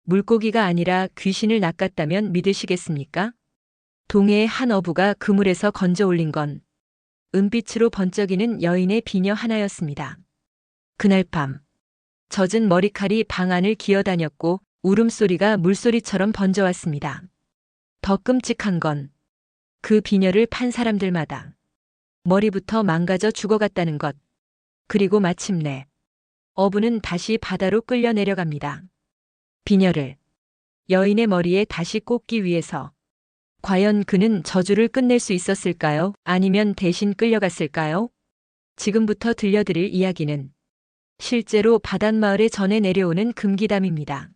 물고기가 아니라 귀신을 낚았다면 믿으시겠습니까? 동해의 한 어부가 그물에서 건져 올린 건 은빛으로 번쩍이는 여인의 비녀 하나였습니다. 그날 밤, 젖은 머리칼이 방 안을 기어다녔고 울음소리가 물소리처럼 번져왔습니다. 더 끔찍한 건 그 비녀를 판 사람들마다 머리부터 망가져 죽어갔다는 것. 그리고 마침내 어부는 다시 바다로 끌려 내려갑니다. 비녀를 여인의 머리에 다시 꽂기 위해서. 과연 그는 저주를 끝낼 수 있었을까요? 아니면 대신 끌려갔을까요? 지금부터 들려드릴 이야기는 실제로 바닷마을에 전해 내려오는 금기담입니다.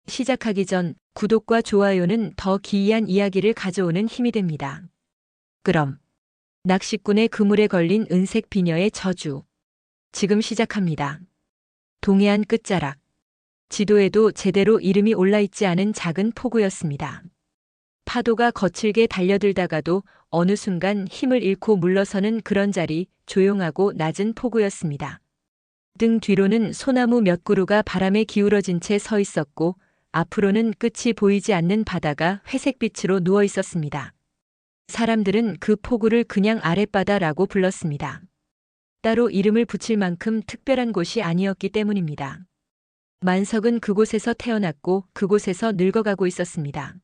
시작하기 전 구독과 좋아요는 더 기이한 이야기를 가져오는 힘이 됩니다. 그럼 낚시꾼의 그물에 걸린 은색 비녀의 저주. 지금 시작합니다. 동해안 끝자락. 지도에도 제대로 이름이 올라있지 않은 작은 포구였습니다. 파도가 거칠게 달려들다가도 어느 순간 힘을 잃고 물러서는 그런 자리, 조용하고 낮은 포구였습니다. 등 뒤로는 소나무 몇 그루가 바람에 기울어진 채 서 있었고 앞으로는 끝이 보이지 않는 바다가 회색빛으로 누워 있었습니다. 사람들은 그 포구를 그냥 아랫바다라고 불렀습니다. 따로 이름을 붙일 만큼 특별한 곳이 아니었기 때문입니다. 만석은 그곳에서 태어났고 그곳에서 늙어가고 있었습니다.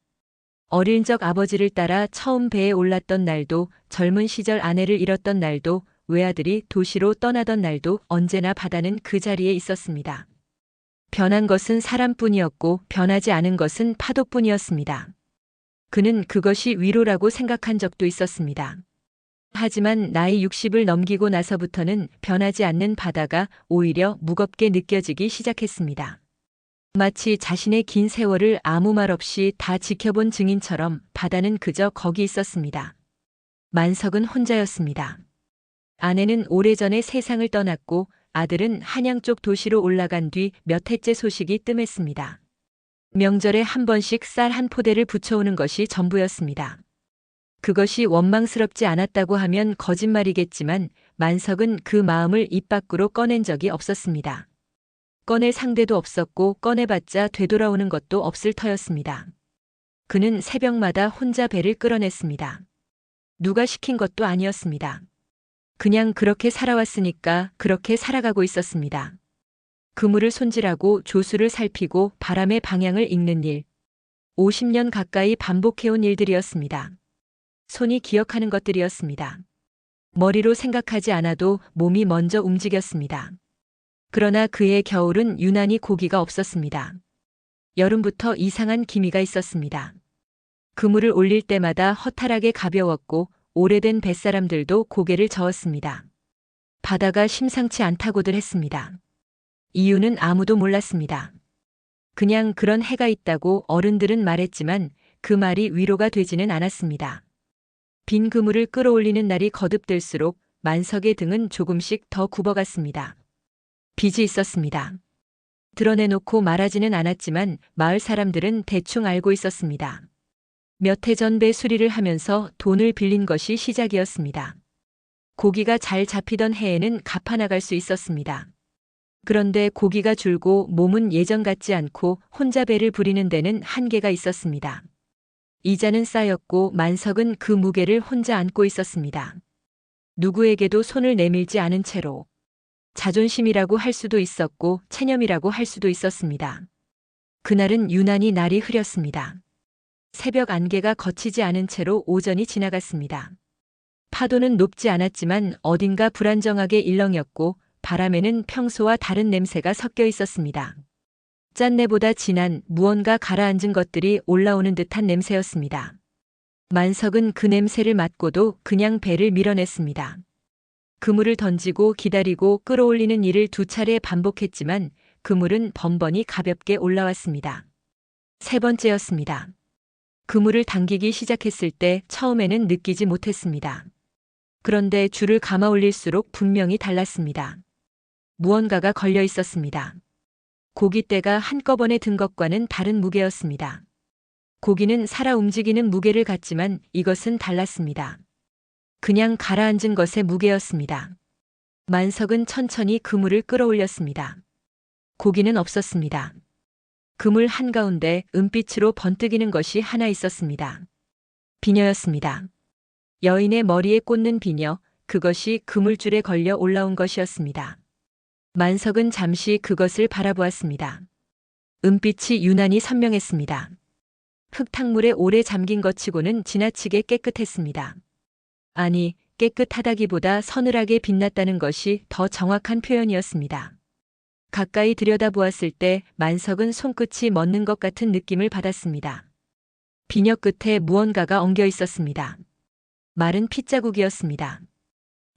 어릴 적 아버지를 따라 처음 배에 올랐던 날도, 젊은 시절 아내를 잃었던 날도, 외아들이 도시로 떠나던 날도 언제나 바다는 그 자리에 있었습니다. 변한 것은 사람뿐이었고 변하지 않은 것은 파도뿐이었습니다. 그는 그것이 위로라고 생각한 적도 있었습니다. 하지만 나이 60을 넘기고 나서부터는 변하지 않는 바다가 오히려 무겁게 느껴지기 시작했습니다. 마치 자신의 긴 세월을 아무 말 없이 다 지켜본 증인처럼 바다는 그저 거기 있었습니다. 만석은 혼자였습니다. 아내는 오래전에 세상을 떠났고 아들은 한양 쪽 도시로 올라간 뒤 몇 해째 소식이 뜸했습니다. 명절에 한 번씩 쌀 한 포대를 붙여오는 것이 전부였습니다. 그것이 원망스럽지 않았다고 하면 거짓말이겠지만 만석은 그 마음을 입 밖으로 꺼낸 적이 없었습니다. 꺼낼 상대도 없었고 꺼내봤자 되돌아오는 것도 없을 터였습니다. 그는 새벽마다 혼자 배를 끌어냈습니다. 누가 시킨 것도 아니었습니다. 그냥 그렇게 살아왔으니까 그렇게 살아가고 있었습니다. 그물을 손질하고 조수를 살피고 바람의 방향을 읽는 일. 50년 가까이 반복해온 일들이었습니다. 손이 기억하는 것들이었습니다. 머리로 생각하지 않아도 몸이 먼저 움직였습니다. 그러나 그의 겨울은 유난히 고기가 없었습니다. 여름부터 이상한 기미가 있었습니다. 그물을 올릴 때마다 허탈하게 가벼웠고 오래된 뱃사람들도 고개를 저었습니다. 바다가 심상치 않다고들 했습니다. 이유는 아무도 몰랐습니다. 그냥 그런 해가 있다고 어른들은 말했지만 그 말이 위로가 되지는 않았습니다. 빈 그물을 끌어올리는 날이 거듭될수록 만석의 등은 조금씩 더 굽어갔습니다. 빚이 있었습니다. 드러내놓고 말하지는 않았지만 마을 사람들은 대충 알고 있었습니다. 몇 해 전 배 수리를 하면서 돈을 빌린 것이 시작이었습니다. 고기가 잘 잡히던 해에는 갚아나갈 수 있었습니다. 그런데 고기가 줄고 몸은 예전 같지 않고 혼자 배를 부리는 데는 한계가 있었습니다. 이자는 쌓였고 만석은 그 무게를 혼자 안고 있었습니다. 누구에게도 손을 내밀지 않은 채로. 자존심이라고 할 수도 있었고 체념이라고 할 수도 있었습니다. 그날은 유난히 날이 흐렸습니다. 새벽 안개가 걷히지 않은 채로 오전이 지나갔습니다. 파도는 높지 않았지만 어딘가 불안정하게 일렁였고 바람에는 평소와 다른 냄새가 섞여 있었습니다. 짠내보다 진한 무언가 가라앉은 것들이 올라오는 듯한 냄새였습니다. 만석은 그 냄새를 맡고도 그냥 배를 밀어냈습니다. 그물을 던지고 기다리고 끌어올리는 일을 2차례 반복했지만 그물은 번번이 가볍게 올라왔습니다. 3번째였습니다. 그물을 당기기 시작했을 때 처음에는 느끼지 못했습니다. 그런데 줄을 감아 올릴수록 분명히 달랐습니다. 무언가가 걸려 있었습니다. 고깃대가 한꺼번에 든 것과는 다른 무게였습니다. 고기는 살아 움직이는 무게를 갖지만 이것은 달랐습니다. 그냥 가라앉은 것의 무게였습니다. 만석은 천천히 그물을 끌어올렸습니다. 고기는 없었습니다. 그물 한가운데 은빛으로 번뜩이는 것이 하나 있었습니다. 비녀였습니다. 여인의 머리에 꽂는 비녀, 그것이 그물줄에 걸려 올라온 것이었습니다. 만석은 잠시 그것을 바라보았습니다. 은빛이 유난히 선명했습니다. 흙탕물에 오래 잠긴 것 치고는 지나치게 깨끗했습니다. 아니, 깨끗하다기보다 서늘하게 빛났다는 것이 더 정확한 표현이었습니다. 가까이 들여다보았을 때 만석은 손끝이 멎는 것 같은 느낌을 받았습니다. 비녀 끝에 무언가가 엉겨 있었습니다. 마른 핏자국이었습니다.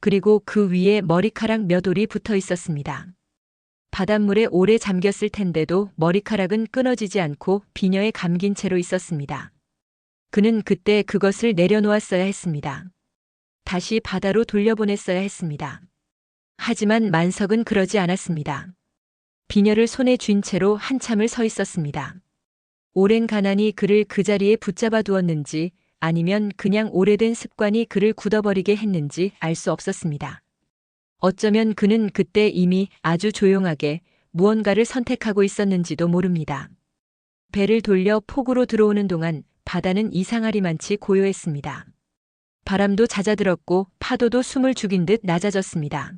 그리고 그 위에 머리카락 몇 올이 붙어 있었습니다. 바닷물에 오래 잠겼을 텐데도 머리카락은 끊어지지 않고 비녀에 감긴 채로 있었습니다. 그는 그때 그것을 내려놓았어야 했습니다. 다시 바다로 돌려보냈어야 했습니다. 하지만 만석은 그러지 않았습니다. 비녀를 손에 쥔 채로 한참을 서 있었습니다. 오랜 가난이 그를 그 자리에 붙잡아 두었는지 아니면 그냥 오래된 습관이 그를 굳어버리게 했는지 알 수 없었습니다. 어쩌면 그는 그때 이미 아주 조용하게 무언가를 선택하고 있었는지도 모릅니다. 배를 돌려 폭우로 들어오는 동안 바다는 이상하리만치 고요했습니다. 바람도 잦아들었고 파도도 숨을 죽인 듯 낮아졌습니다.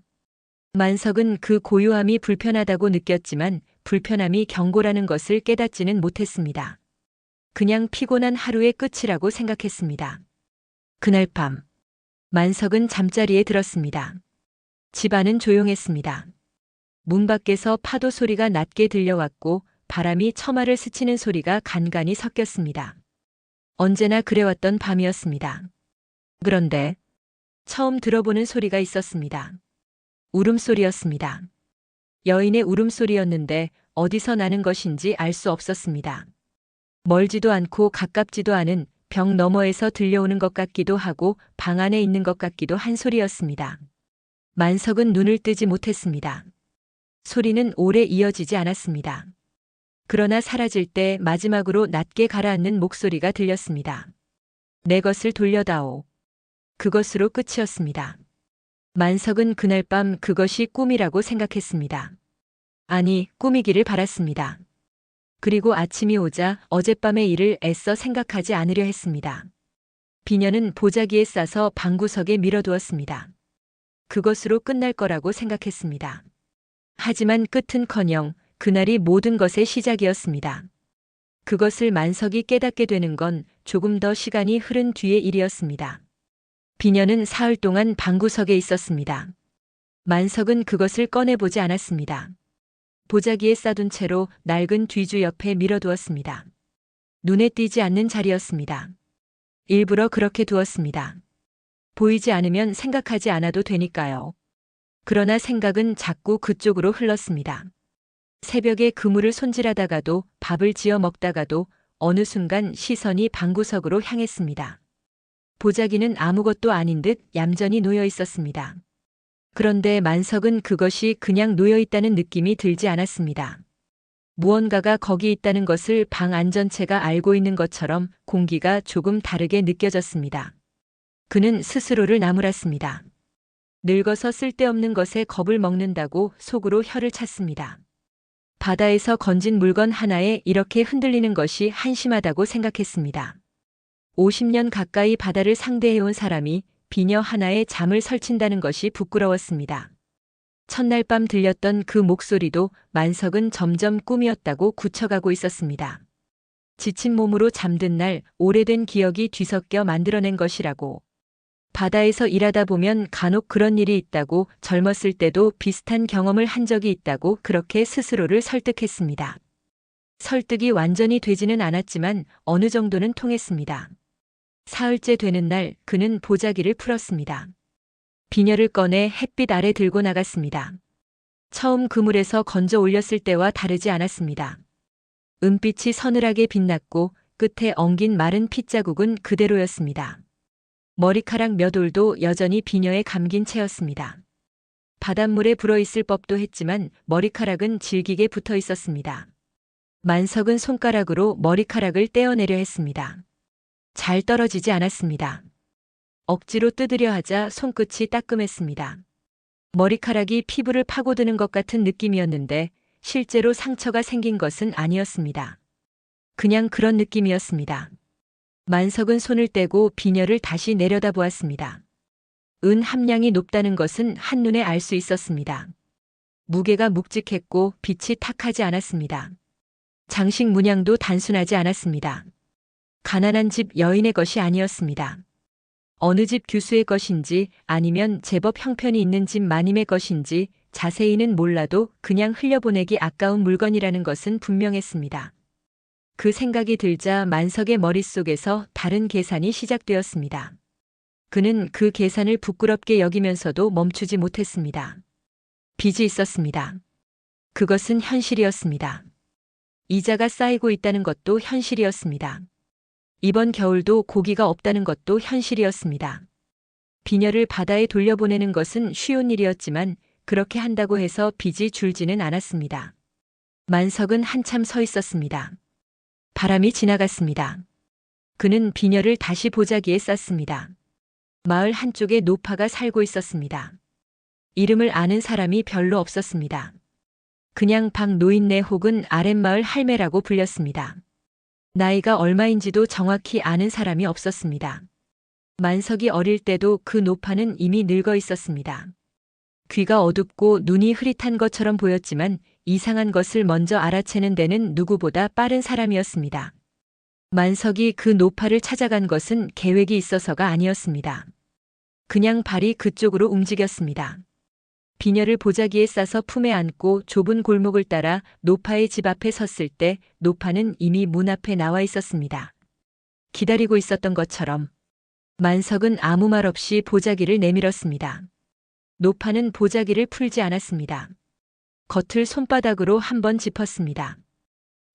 만석은 그 고요함이 불편하다고 느꼈지만 불편함이 경고라는 것을 깨닫지는 못했습니다. 그냥 피곤한 하루의 끝이라고 생각했습니다. 그날 밤, 만석은 잠자리에 들었습니다. 집 안은 조용했습니다. 문 밖에서 파도 소리가 낮게 들려왔고 바람이 처마를 스치는 소리가 간간이 섞였습니다. 언제나 그래왔던 밤이었습니다. 그런데 처음 들어보는 소리가 있었습니다. 울음소리였습니다. 여인의 울음소리였는데 어디서 나는 것인지 알 수 없었습니다. 멀지도 않고 가깝지도 않은 벽 너머에서 들려오는 것 같기도 하고 방 안에 있는 것 같기도 한 소리였습니다. 만석은 눈을 뜨지 못했습니다. 소리는 오래 이어지지 않았습니다. 그러나 사라질 때 마지막으로 낮게 가라앉는 목소리가 들렸습니다. 내 것을 돌려다오. 그것으로 끝이었습니다. 만석은 그날 밤 그것이 꿈이라고 생각했습니다. 아니, 꿈이기를 바랐습니다. 그리고 아침이 오자 어젯밤의 일을 애써 생각하지 않으려 했습니다. 비녀는 보자기에 싸서 방구석에 밀어두었습니다. 그것으로 끝날 거라고 생각했습니다. 하지만 끝은커녕 그날이 모든 것의 시작이었습니다. 그것을 만석이 깨닫게 되는 건 조금 더 시간이 흐른 뒤의 일이었습니다. 비녀는 사흘 동안 방구석에 있었습니다. 만석은 그것을 꺼내보지 않았습니다. 보자기에 싸둔 채로 낡은 뒤주 옆에 밀어두었습니다. 눈에 띄지 않는 자리였습니다. 일부러 그렇게 두었습니다. 보이지 않으면 생각하지 않아도 되니까요. 그러나 생각은 자꾸 그쪽으로 흘렀습니다. 새벽에 그물을 손질하다가도 밥을 지어 먹다가도 어느 순간 시선이 방구석으로 향했습니다. 보자기는 아무것도 아닌 듯 얌전히 놓여 있었습니다. 그런데 만석은 그것이 그냥 놓여 있다는 느낌이 들지 않았습니다. 무언가가 거기 있다는 것을 방 안전체가 알고 있는 것처럼 공기가 조금 다르게 느껴졌습니다. 그는 스스로를 나무랐습니다. 늙어서 쓸데없는 것에 겁을 먹는다고 속으로 혀를 찼습니다. 바다에서 건진 물건 하나에 이렇게 흔들리는 것이 한심하다고 생각했습니다. 50년 가까이 바다를 상대해온 사람이 비녀 하나에 잠을 설친다는 것이 부끄러웠습니다. 첫날 밤 들렸던 그 목소리도 만석은 점점 꿈이었다고 굳혀가고 있었습니다. 지친 몸으로 잠든 날 오래된 기억이 뒤섞여 만들어낸 것이라고. 바다에서 일하다 보면 간혹 그런 일이 있다고, 젊었을 때도 비슷한 경험을 한 적이 있다고 그렇게 스스로를 설득했습니다. 설득이 완전히 되지는 않았지만 어느 정도는 통했습니다. 사흘째 되는 날 그는 보자기를 풀었습니다. 비녀를 꺼내 햇빛 아래 들고 나갔습니다. 처음 그물에서 건져 올렸을 때와 다르지 않았습니다. 은빛이 서늘하게 빛났고 끝에 엉긴 마른 핏자국은 그대로였습니다. 머리카락 몇 올도 여전히 비녀에 감긴 채였습니다. 바닷물에 불어있을 법도 했지만 머리카락은 질기게 붙어 있었습니다. 만석은 손가락으로 머리카락을 떼어내려 했습니다. 잘 떨어지지 않았습니다. 억지로 뜯으려 하자 손끝이 따끔했습니다. 머리카락이 피부를 파고드는 것 같은 느낌이었는데 실제로 상처가 생긴 것은 아니었습니다. 그냥 그런 느낌이었습니다. 만석은 손을 떼고 비녀를 다시 내려다보았습니다. 은 함량이 높다는 것은 한눈에 알 수 있었습니다. 무게가 묵직했고 빛이 탁하지 않았습니다. 장식 문양도 단순하지 않았습니다. 가난한 집 여인의 것이 아니었습니다. 어느 집 교수의 것인지 아니면 제법 형편이 있는 집 마님의 것인지 자세히는 몰라도 그냥 흘려보내기 아까운 물건이라는 것은 분명했습니다. 그 생각이 들자 만석의 머릿속에서 다른 계산이 시작되었습니다. 그는 그 계산을 부끄럽게 여기면서도 멈추지 못했습니다. 빚이 있었습니다. 그것은 현실이었습니다. 이자가 쌓이고 있다는 것도 현실이었습니다. 이번 겨울도 고기가 없다는 것도 현실이었습니다. 비녀를 바다에 돌려보내는 것은 쉬운 일이었지만 그렇게 한다고 해서 빚이 줄지는 않았습니다. 만석은 한참 서 있었습니다. 바람이 지나갔습니다. 그는 비녀를 다시 보자기에 쌌습니다. 마을 한쪽에 노파가 살고 있었습니다. 이름을 아는 사람이 별로 없었습니다. 그냥 박 노인네 혹은 아랫마을 할매라고 불렸습니다. 나이가 얼마인지도 정확히 아는 사람이 없었습니다. 만석이 어릴 때도 그 노파는 이미 늙어 있었습니다. 귀가 어둡고 눈이 흐릿한 것처럼 보였지만 이상한 것을 먼저 알아채는 데는 누구보다 빠른 사람이었습니다. 만석이 그 노파를 찾아간 것은 계획이 있어서가 아니었습니다. 그냥 발이 그쪽으로 움직였습니다. 비녀를 보자기에 싸서 품에 안고 좁은 골목을 따라 노파의 집 앞에 섰을 때 노파는 이미 문 앞에 나와 있었습니다. 기다리고 있었던 것처럼 만석은 아무 말 없이 보자기를 내밀었습니다. 노파는 보자기를 풀지 않았습니다. 겉을 손바닥으로 한번 짚었습니다.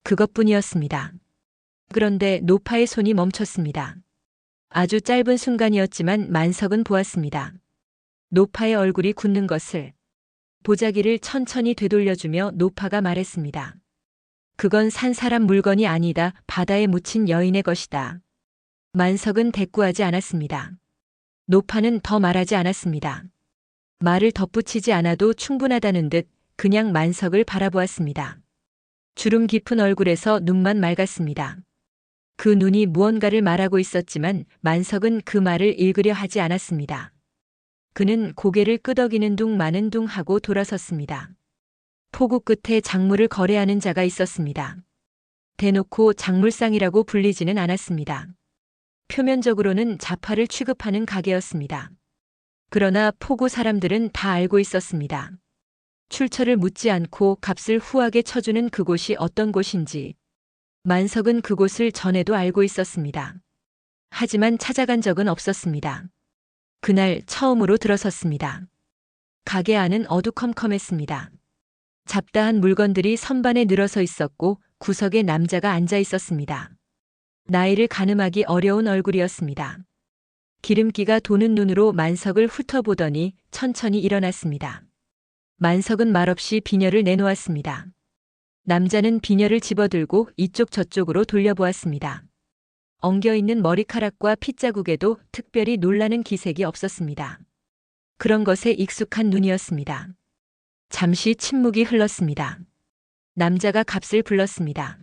그것뿐이었습니다. 그런데 노파의 손이 멈췄습니다. 아주 짧은 순간이었지만 만석은 보았습니다. 노파의 얼굴이 굳는 것을. 보자기를 천천히 되돌려주며 노파가 말했습니다. 그건 산 사람 물건이 아니다. 바다에 묻힌 여인의 것이다. 만석은 대꾸하지 않았습니다. 노파는 더 말하지 않았습니다. 말을 덧붙이지 않아도 충분하다는 듯 그냥 만석을 바라보았습니다. 주름 깊은 얼굴에서 눈만 맑았습니다. 그 눈이 무언가를 말하고 있었지만 만석은 그 말을 읽으려 하지 않았습니다. 그는 고개를 끄덕이는 둥 마는 둥 하고 돌아섰습니다. 포구 끝에 작물을 거래하는 자가 있었습니다. 대놓고 작물상이라고 불리지는 않았습니다. 표면적으로는 자파를 취급하는 가게였습니다. 그러나 포구 사람들은 다 알고 있었습니다. 출처를 묻지 않고 값을 후하게 쳐주는 그곳이 어떤 곳인지. 만석은 그곳을 전에도 알고 있었습니다. 하지만 찾아간 적은 없었습니다. 그날 처음으로 들어섰습니다. 가게 안은 어두컴컴했습니다. 잡다한 물건들이 선반에 늘어서 있었고 구석에 남자가 앉아 있었습니다. 나이를 가늠하기 어려운 얼굴이었습니다. 기름기가 도는 눈으로 만석을 훑어보더니 천천히 일어났습니다. 만석은 말없이 비녀를 내놓았습니다. 남자는 비녀를 집어들고 이쪽 저쪽으로 돌려보았습니다. 엉겨있는 머리카락과 핏자국에도 특별히 놀라는 기색이 없었습니다. 그런 것에 익숙한 눈이었습니다. 잠시 침묵이 흘렀습니다. 남자가 값을 불렀습니다.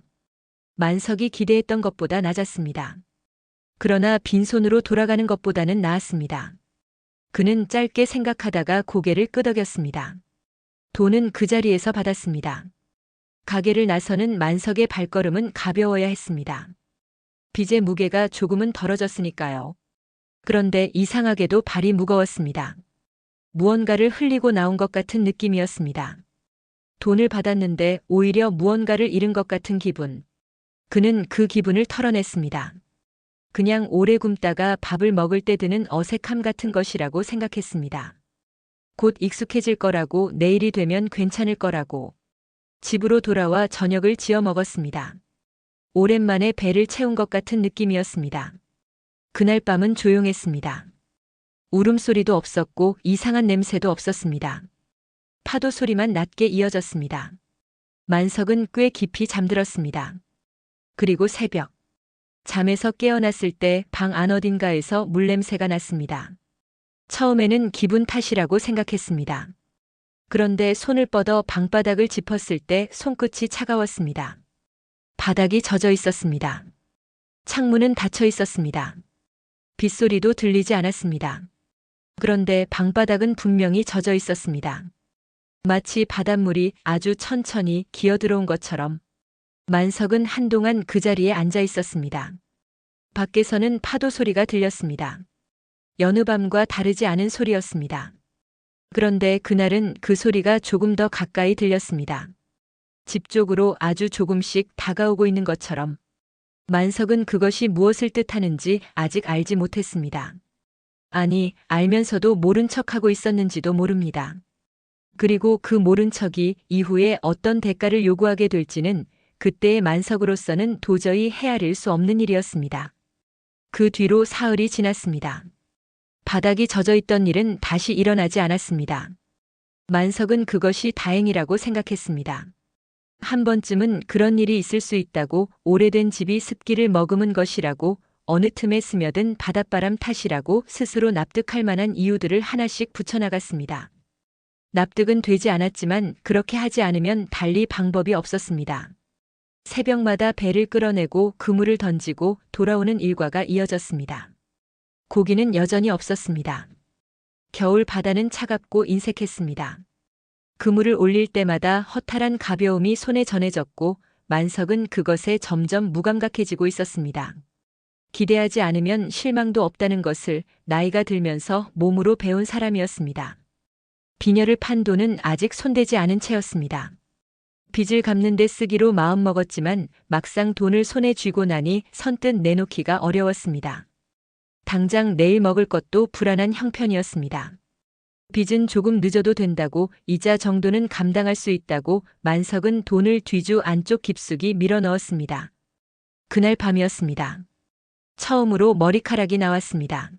만석이 기대했던 것보다 낮았습니다. 그러나 빈손으로 돌아가는 것보다는 나았습니다. 그는 짧게 생각하다가 고개를 끄덕였습니다. 돈은 그 자리에서 받았습니다. 가게를 나서는 만석의 발걸음은 가벼워야 했습니다. 빚의 무게가 조금은 덜어졌으니까요. 그런데 이상하게도 발이 무거웠습니다. 무언가를 흘리고 나온 것 같은 느낌이었습니다. 돈을 받았는데 오히려 무언가를 잃은 것 같은 기분. 그는 그 기분을 털어냈습니다. 그냥 오래 굶다가 밥을 먹을 때 드는 어색함 같은 것이라고 생각했습니다. 곧 익숙해질 거라고, 내일이 되면 괜찮을 거라고. 집으로 돌아와 저녁을 지어 먹었습니다. 오랜만에 배를 채운 것 같은 느낌이었습니다. 그날 밤은 조용했습니다. 울음소리도 없었고 이상한 냄새도 없었습니다. 파도 소리만 낮게 이어졌습니다. 만석은 꽤 깊이 잠들었습니다. 그리고 새벽. 잠에서 깨어났을 때 방 안 어딘가에서 물냄새가 났습니다. 처음에는 기분 탓이라고 생각했습니다. 그런데 손을 뻗어 방바닥을 짚었을 때 손끝이 차가웠습니다. 바닥이 젖어 있었습니다. 창문은 닫혀 있었습니다. 빗소리도 들리지 않았습니다. 그런데 방바닥은 분명히 젖어 있었습니다. 마치 바닷물이 아주 천천히 기어들어온 것처럼 만석은 한동안 그 자리에 앉아 있었습니다. 밖에서는 파도 소리가 들렸습니다. 여느 밤과 다르지 않은 소리였습니다. 그런데 그날은 그 소리가 조금 더 가까이 들렸습니다. 집 쪽으로 아주 조금씩 다가오고 있는 것처럼 만석은 그것이 무엇을 뜻하는지 아직 알지 못했습니다. 아니, 알면서도 모른 척하고 있었는지도 모릅니다. 그리고 그 모른 척이 이후에 어떤 대가를 요구하게 될지는 그때의 만석으로서는 도저히 헤아릴 수 없는 일이었습니다. 그 뒤로 사흘이 지났습니다. 바닥이 젖어 있던 일은 다시 일어나지 않았습니다. 만석은 그것이 다행이라고 생각했습니다. 한 번쯤은 그런 일이 있을 수 있다고, 오래된 집이 습기를 머금은 것이라고, 어느 틈에 스며든 바닷바람 탓이라고 스스로 납득할 만한 이유들을 하나씩 붙여나갔습니다. 납득은 되지 않았지만 그렇게 하지 않으면 달리 방법이 없었습니다. 새벽마다 배를 끌어내고 그물을 던지고 돌아오는 일과가 이어졌습니다. 고기는 여전히 없었습니다. 겨울 바다는 차갑고 인색했습니다. 그물을 올릴 때마다 허탈한 가벼움이 손에 전해졌고 만석은 그것에 점점 무감각해지고 있었습니다. 기대하지 않으면 실망도 없다는 것을 나이가 들면서 몸으로 배운 사람이었습니다. 비녀를 판 돈은 아직 손대지 않은 채였습니다. 빚을 갚는 데 쓰기로 마음먹었지만 막상 돈을 손에 쥐고 나니 선뜻 내놓기가 어려웠습니다. 당장 내일 먹을 것도 불안한 형편이었습니다. 빚은 조금 늦어도 된다고, 이자 정도는 감당할 수 있다고 만석은 돈을 뒤주 안쪽 깊숙이 밀어 넣었습니다. 그날 밤이었습니다. 처음으로 머리카락이 나왔습니다.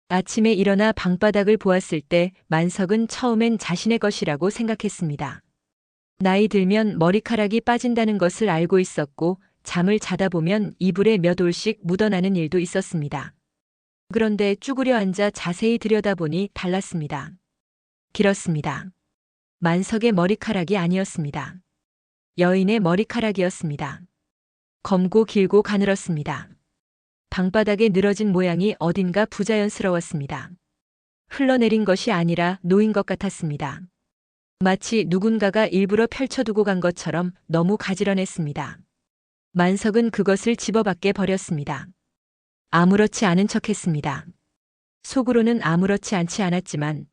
아침에 일어나 방바닥을 보았을 때 만석은 처음엔 자신의 것이라고 생각했습니다. 나이 들면 머리카락이 빠진다는 것을 알고 있었고 잠을 자다 보면 이불에 몇 올씩 묻어나는 일도 있었습니다. 그런데 쭈그려 앉아 자세히 들여다보니 달랐습니다. 길었습니다. 만석의 머리카락이 아니었습니다. 여인의 머리카락이었습니다. 검고 길고 가늘었습니다. 방바닥에 늘어진 모양이 어딘가 부자연스러웠습니다. 흘러내린 것이 아니라 놓인 것 같았습니다. 마치 누군가가 일부러 펼쳐두고 간 것처럼 너무 가지런했습니다. 만석은 그것을 집어밖에 버렸습니다. 아무렇지 않은 척했습니다. 속으로는 아무렇지 않지 않았지만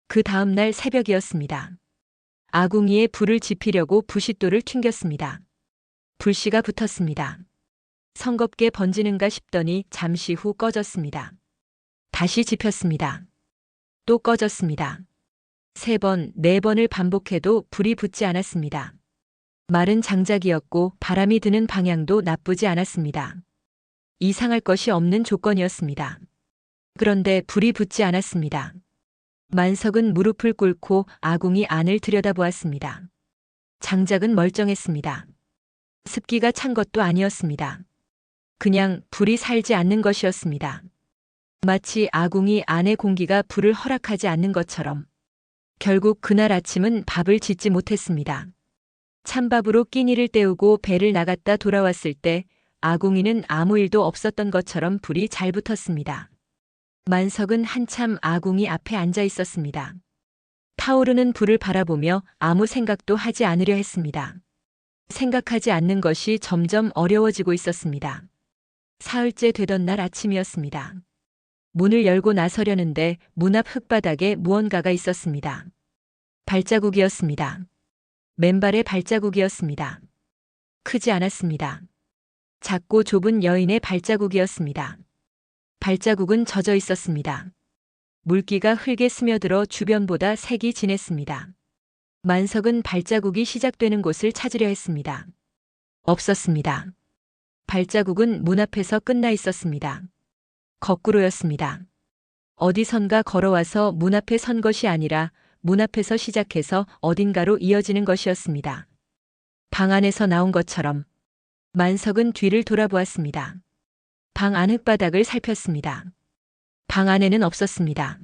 그 다음 날 새벽이었습니다. 아궁이에 불을 지피려고 부싯돌을 튕겼습니다. 불씨가 붙었습니다. 성겁게 번지는가 싶더니 잠시 후 꺼졌습니다. 다시 지폈습니다. 또 꺼졌습니다. 3번, 4번을 반복해도 불이 붙지 않았습니다. 마른 장작이었고 바람이 드는 방향도 나쁘지 않았습니다. 이상할 것이 없는 조건이었습니다. 그런데 불이 붙지 않았습니다. 만석은 무릎을 꿇고 아궁이 안을 들여다보았습니다. 장작은 멀쩡했습니다. 습기가 찬 것도 아니었습니다. 그냥 불이 살지 않는 것이었습니다. 마치 아궁이 안의 공기가 불을 허락하지 않는 것처럼. 결국 그날 아침은 밥을 짓지 못했습니다. 찬밥으로 끼니를 때우고 배를 나갔다 돌아왔을 때 아궁이는 아무 일도 없었던 것처럼 불이 잘 붙었습니다. 만석은 한참 아궁이 앞에 앉아 있었습니다. 타오르는 불을 바라보며 아무 생각도 하지 않으려 했습니다. 생각하지 않는 것이 점점 어려워지고 있었습니다. 사흘째 되던 날 아침이었습니다. 문을 열고 나서려는데 문 앞 흙바닥에 무언가가 있었습니다. 발자국이었습니다. 맨발의 발자국이었습니다. 크지 않았습니다. 작고 좁은 여인의 발자국이었습니다. 발자국은 젖어 있었습니다. 물기가 흙에 스며들어 주변보다 색이 진했습니다. 만석은 발자국이 시작되는 곳을 찾으려 했습니다. 없었습니다. 발자국은 문 앞에서 끝나 있었습니다. 거꾸로였습니다. 어디선가 걸어와서 문 앞에 선 것이 아니라 문 앞에서 시작해서 어딘가로 이어지는 것이었습니다. 방 안에서 나온 것처럼. 만석은 뒤를 돌아보았습니다. 방 안 흙바닥을 살폈습니다. 방 안에는 없었습니다.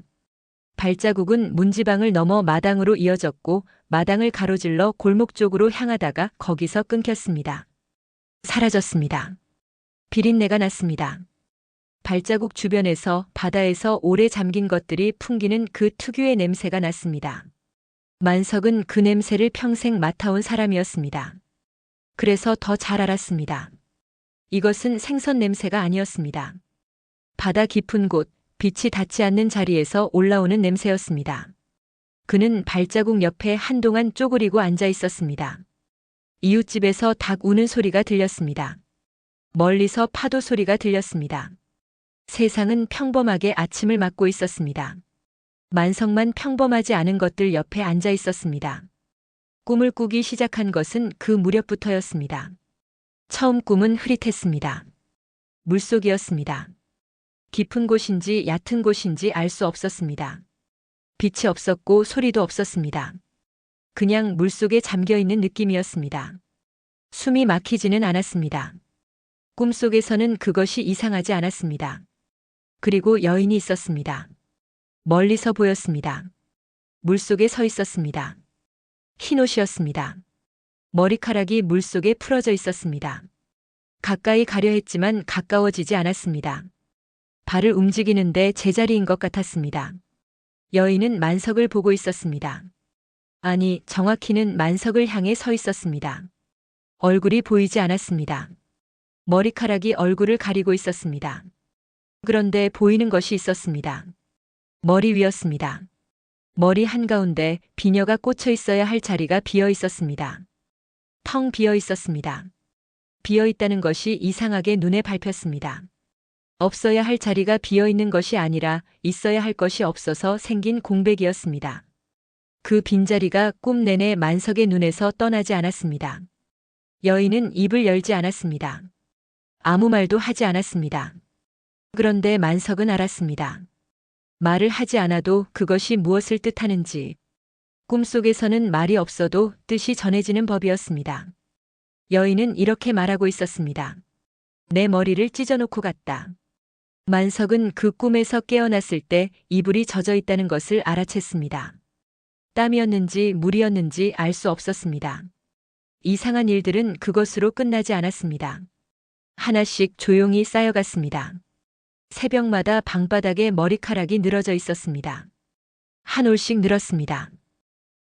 발자국은 문지방을 넘어 마당으로 이어졌고 마당을 가로질러 골목 쪽으로 향하다가 거기서 끊겼습니다. 사라졌습니다. 비린내가 났습니다. 발자국 주변에서 바다에서 오래 잠긴 것들이 풍기는 그 특유의 냄새가 났습니다. 만석은 그 냄새를 평생 맡아온 사람이었습니다. 그래서 더 잘 알았습니다. 이것은 생선 냄새가 아니었습니다. 바다 깊은 곳, 빛이 닿지 않는 자리에서 올라오는 냄새였습니다. 그는 발자국 옆에 한동안 쪼그리고 앉아 있었습니다. 이웃집에서 닭 우는 소리가 들렸습니다. 멀리서 파도 소리가 들렸습니다. 세상은 평범하게 아침을 맞고 있었습니다. 만석만 평범하지 않은 것들 옆에 앉아 있었습니다. 꿈을 꾸기 시작한 것은 그 무렵부터였습니다. 처음 꿈은 흐릿했습니다. 물속이었습니다. 깊은 곳인지 얕은 곳인지 알 수 없었습니다. 빛이 없었고 소리도 없었습니다. 그냥 물속에 잠겨 있는 느낌이었습니다. 숨이 막히지는 않았습니다. 꿈속에서는 그것이 이상하지 않았습니다. 그리고 여인이 있었습니다. 멀리서 보였습니다. 물속에 서 있었습니다. 흰 옷이었습니다. 머리카락이 물속에 풀어져 있었습니다. 가까이 가려 했지만 가까워지지 않았습니다. 발을 움직이는데 제자리인 것 같았습니다. 여인은 만석을 보고 있었습니다. 아니, 정확히는 만석을 향해 서 있었습니다. 얼굴이 보이지 않았습니다. 머리카락이 얼굴을 가리고 있었습니다. 그런데 보이는 것이 있었습니다. 머리 위였습니다. 머리 한가운데 비녀가 꽂혀 있어야 할 자리가 비어 있었습니다. 텅 비어 있었습니다. 비어 있다는 것이 이상하게 눈에 밟혔습니다. 없어야 할 자리가 비어 있는 것이 아니라 있어야 할 것이 없어서 생긴 공백이었습니다. 그 빈자리가 꿈 내내 만석의 눈에서 떠나지 않았습니다. 여인은 입을 열지 않았습니다. 아무 말도 하지 않았습니다. 그런데 만석은 알았습니다. 말을 하지 않아도 그것이 무엇을 뜻하는지. 꿈속에서는 말이 없어도 뜻이 전해지는 법이었습니다. 여인은 이렇게 말하고 있었습니다. 내 머리를 찢어놓고 갔다. 만석은 그 꿈에서 깨어났을 때 이불이 젖어 있다는 것을 알아챘습니다. 땀이었는지 물이었는지 알 수 없었습니다. 이상한 일들은 그것으로 끝나지 않았습니다. 하나씩 조용히 쌓여갔습니다. 새벽마다 방바닥에 머리카락이 늘어져 있었습니다. 한 올씩 늘었습니다.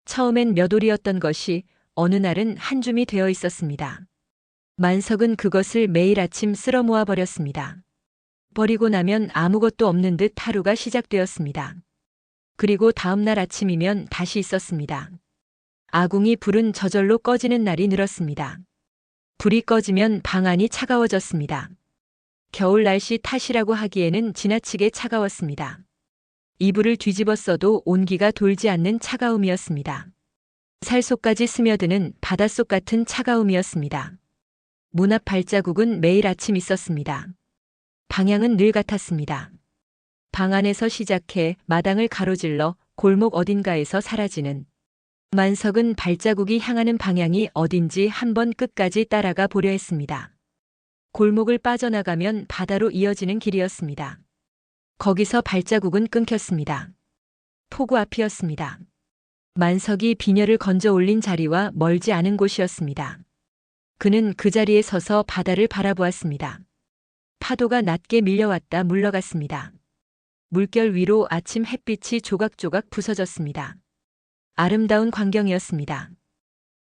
처음엔 몇 올이었던 것이 어느 날은 한 줌이 되어 있었습니다. 만석은 그것을 매일 아침 쓸어 모아 버렸습니다. 버리고 나면 아무것도 없는 듯 하루가 시작되었습니다. 그리고 다음 날 아침이면 다시 있었습니다. 아궁이 불은 저절로 꺼지는 날이 늘었습니다. 불이 꺼지면 방 안이 차가워졌습니다. 겨울 날씨 탓이라고 하기에는 지나치게 차가웠습니다. 이불을 뒤집어 써도 온기가 돌지 않는 차가움이었습니다. 살속까지 스며드는 바닷속 같은 차가움이었습니다. 문 앞 발자국은 매일 아침 있었습니다. 방향은 늘 같았습니다. 방 안에서 시작해 마당을 가로질러 골목 어딘가에서 사라지는. 만석은 발자국이 향하는 방향이 어딘지 한번 끝까지 따라가 보려 했습니다. 골목을 빠져나가면 바다로 이어지는 길이었습니다. 거기서 발자국은 끊겼습니다. 폭우 앞이었습니다. 만석이 비녀를 건져 올린 자리와 멀지 않은 곳이었습니다. 그는 그 자리에 서서 바다를 바라보았습니다. 파도가 낮게 밀려왔다 물러갔습니다. 물결 위로 아침 햇빛이 조각조각 부서졌습니다. 아름다운 광경이었습니다.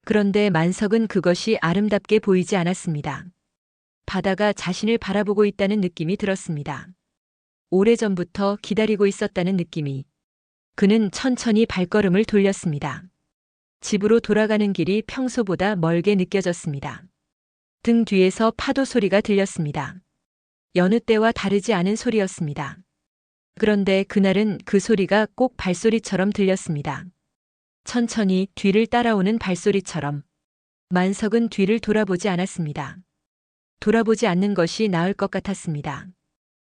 그런데 만석은 그것이 아름답게 보이지 않았습니다. 바다가 자신을 바라보고 있다는 느낌이 들었습니다. 오래전부터 기다리고 있었다는 느낌이. 그는 천천히 발걸음을 돌렸습니다. 집으로 돌아가는 길이 평소보다 멀게 느껴졌습니다. 등 뒤에서 파도 소리가 들렸습니다. 여느 때와 다르지 않은 소리였습니다. 그런데 그날은 그 소리가 꼭 발소리처럼 들렸습니다. 천천히 뒤를 따라오는 발소리처럼. 만석은 뒤를 돌아보지 않았습니다. 돌아보지 않는 것이 나을 것 같았습니다.